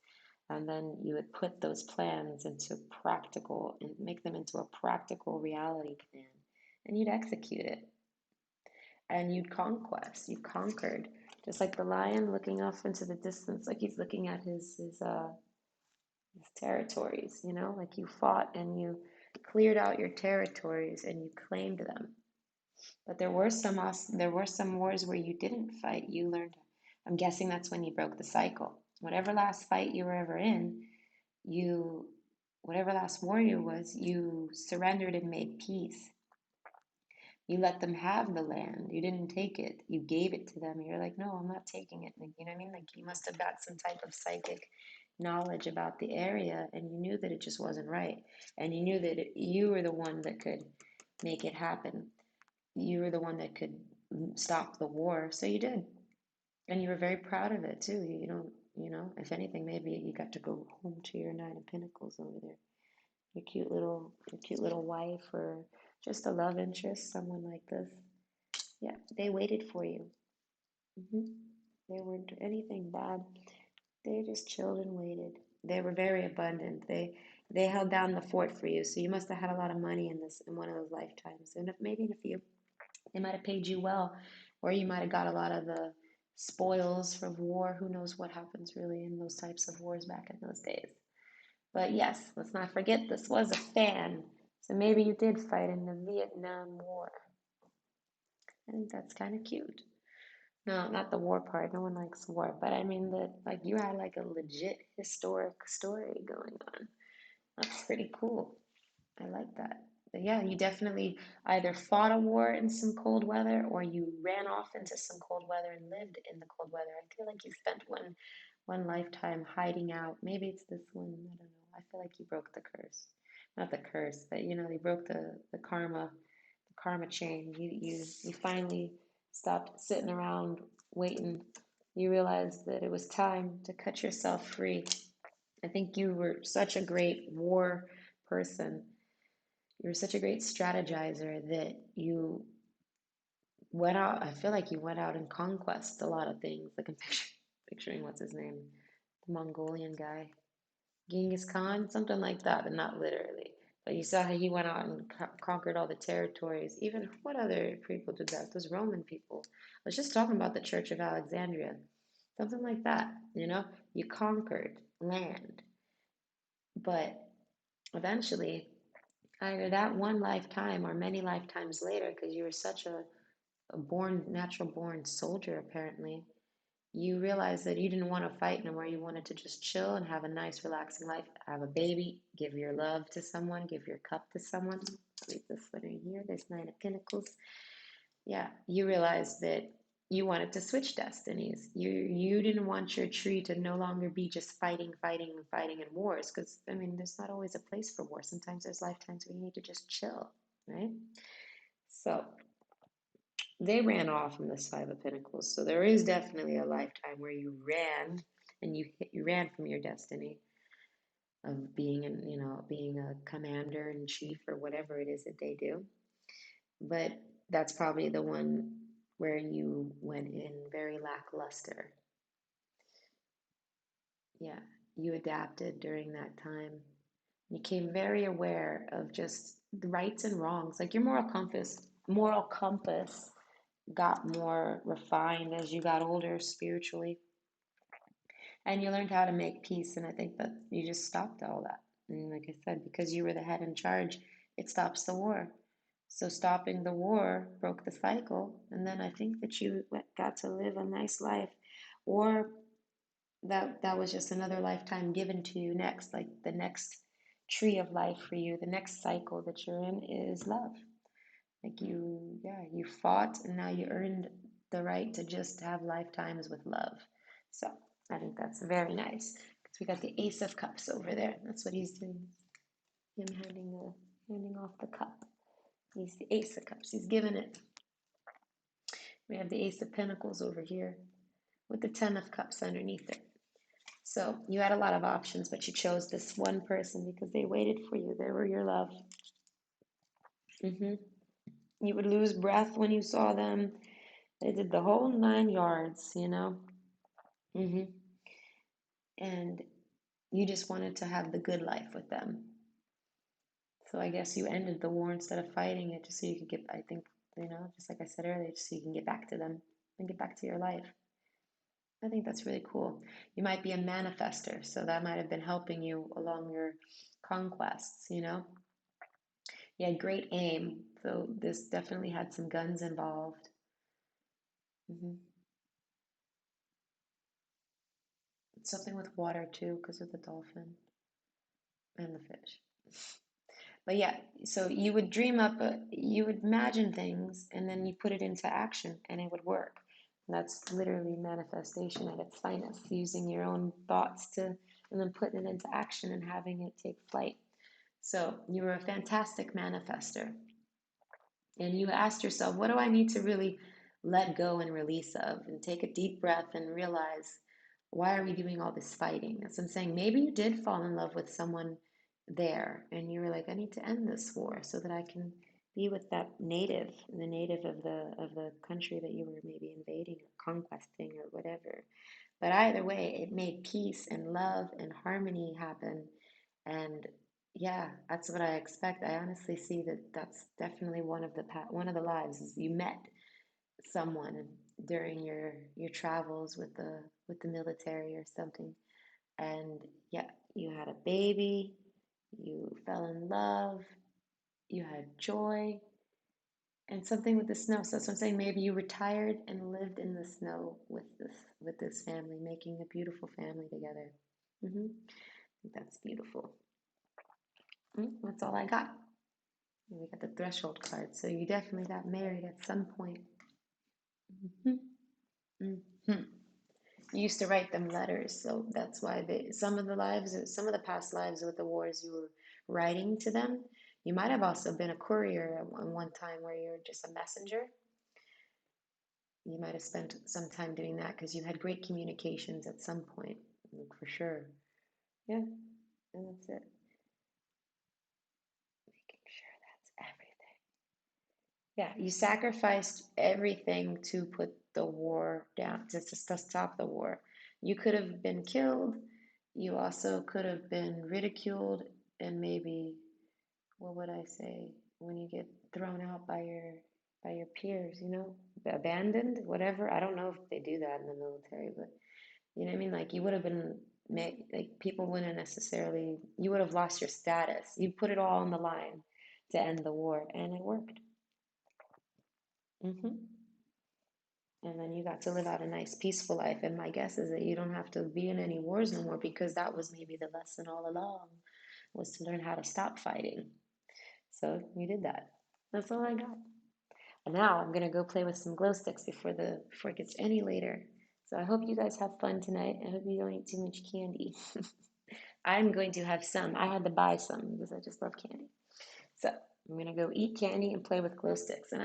and then you would put those plans into practical and make them into a practical reality plan, and you'd execute it, and you'd conquest. You conquered, just like the lion looking off into the distance, like he's looking at his territories. Like you fought and you cleared out your territories and you claimed them. But there were some wars where you didn't fight. You learned. I'm guessing that's when you broke the cycle. Whatever last fight you were ever in, you, whatever last warrior was, you surrendered and made peace. You let them have the land. You didn't take it. You gave it to them. You're like, no, I'm not taking it. Like, you know what I mean? Like you must have got some type of psychic knowledge about the area, and you knew that it just wasn't right. And you knew that you were the one that could make it happen. You were the one that could stop the war. So you did. And you were very proud of it too. You don't, if anything, maybe you got to go home to your Nine of Pentacles over there. Your cute little wife or just a love interest, someone like this. Yeah, they waited for you. Hmm. They weren't anything bad. They just chilled and waited. They were very abundant. They held down the fort for you. So you must have had a lot of money in one of those lifetimes, and if, maybe in a few. They might have paid you well, or you might have got a lot of the spoils from war. Who knows what happens really in those types of wars back in those days. But yes, let's not forget this was a fan. So maybe you did fight in the Vietnam War. I think that's kind of cute. No, not the war part. No one likes war. But I mean that like you had like a legit historic story going on. That's pretty cool. I like that. yeah, you definitely either fought a war in some cold weather or you ran off into some cold weather and lived in the cold weather. I feel like you spent one lifetime hiding out. Maybe it's this one, I don't know. I feel like you broke the curse. Not the curse, but you broke the karma chain. You finally stopped sitting around waiting. You realized that it was time to cut yourself free. I think you were such a great war person. You were such a great strategizer that you went out. I feel like you went out and conquest a lot of things. Like I'm picturing what's his name, the Mongolian guy, Genghis Khan, something like that, but not literally. But you saw how he went out and conquered all the territories. Even what other people did that? Those Roman people. I was just talking about the Church of Alexandria, something like that. You conquered land, but eventually, either that one lifetime or many lifetimes later, because you were such a natural born soldier, apparently, you realized that you didn't want to fight no more. You wanted to just chill and have a nice, relaxing life, have a baby, give your love to someone, give your cup to someone. Read this one right here. There's Nine of Pentacles. Yeah, you realized that you wanted to switch destinies. You didn't want your tree to no longer be just fighting, fighting, and fighting in wars. Because I mean, there's not always a place for war. Sometimes there's lifetimes where you need to just chill, right? So they ran off from this Five of Pentacles. So there is definitely a lifetime where you ran and you ran from your destiny of being a commander in chief or whatever it is that they do. But that's probably the one where you went in very lackluster. Yeah, you adapted during that time. You became very aware of just the rights and wrongs. Like your moral compass got more refined as you got older spiritually. And you learned how to make peace. And I think that you just stopped all that. And like I said, because you were the head in charge, it stops the war. So stopping the war broke the cycle. And then I think that you got to live a nice life. Or that was just another lifetime given to you next. Like the next tree of life for you, the next cycle that you're in is love. Like you fought and now you earned the right to just have lifetimes with love. So I think that's very nice. Because we got the Ace of Cups over there. That's what he's doing. Him handing off the cup. He's the Ace of Cups. He's giving it. We have the Ace of Pentacles over here with the Ten of Cups underneath it. So you had a lot of options, but you chose this one person because they waited for you. They were your love. You would lose breath when you saw them. They did the whole 9 yards. hmm And you just wanted to have the good life with them. So I guess you ended the war instead of fighting it just so you could get, I think, just like I said earlier, just so you can get back to them and get back to your life. I think that's really cool. You might be a manifester, so that might have been helping you along your conquests. You had great aim, so this definitely had some guns involved. hmm Something with water too, because of the dolphin and the fish. But yeah, so you would dream up, you would imagine things, and then you put it into action, and it would work. And that's literally manifestation at its finest, using your own thoughts and then putting it into action and having it take flight. So you were a fantastic manifester. And you asked yourself, what do I need to really let go and release of? And take a deep breath and realize, why are we doing all this fighting? That's what I'm saying. Maybe you did fall in love with someone there and you were like, I need to end this war so that I can be with that native, the native of the country that you were maybe invading or conquesting or whatever. But either way, it made peace and love and harmony happen. And yeah, that's what I expect. I honestly see that that's definitely one of the lives is you met someone during your travels with the military or something. And yeah, you had a baby, you fell in love, you had joy, and something with the snow. So that's what I'm saying. Maybe you retired and lived in the snow with this family, making a beautiful family together. I think that's beautiful. That's all I got. And we got the threshold card. So you definitely got married at some point. Mhm. Mhm. You used to write them letters, so that's why some of the lives, some of the past lives with the wars, you were writing to them. You might have also been a courier at one time where you're just a messenger. You might have spent some time doing that because you had great communications at some point, like, for sure. Yeah, and that's it. Making sure that's everything. Yeah, you sacrificed everything to put the war down, to stop the war. You could have been killed. You also could have been ridiculed and maybe, what would I say, when you get thrown out by your peers, abandoned, whatever. I don't know if they do that in the military, but you know what I mean? Like you would have been like people wouldn't necessarily, you would have lost your status. You put it all on the line to end the war, and it worked. Hmm. And then you got to live out a nice, peaceful life. And my guess is that you don't have to be in any wars no more because that was maybe the lesson all along, was to learn how to stop fighting. So you did that. That's all I got. And now I'm gonna go play with some glow sticks before it gets any later. So I hope you guys have fun tonight. I hope you don't eat too much candy. I'm going to have some. I had to buy some because I just love candy. So I'm gonna go eat candy and play with glow sticks. And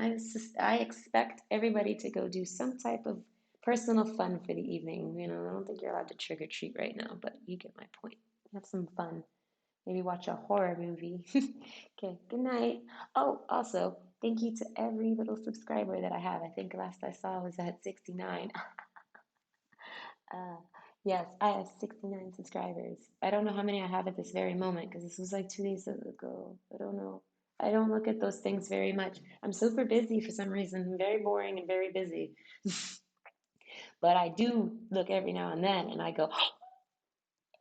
I expect everybody to go do some type of personal fun for the evening. I don't think you're allowed to trick or treat right now, but you get my point. Have some fun. Maybe watch a horror movie. Okay, good night. Oh, also, thank you to every little subscriber that I have. I think last I saw was at 69. Uh, yes, I have 69 subscribers. I don't know how many I have at this very moment because this was like 2 days ago. I don't know. I don't look at those things very much. I'm super busy for some reason. I'm very boring and very busy. But I do look every now and then and I go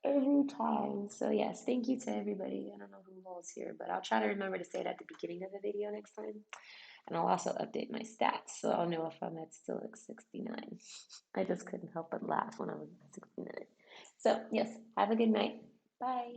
every time. So yes, thank you to everybody. I don't know who all's here, but I'll try to remember to say it at the beginning of the video next time. And I'll also update my stats so I'll know if I'm at still at 69. I just couldn't help but laugh when I was at 69. So, yes, have a good night. Bye.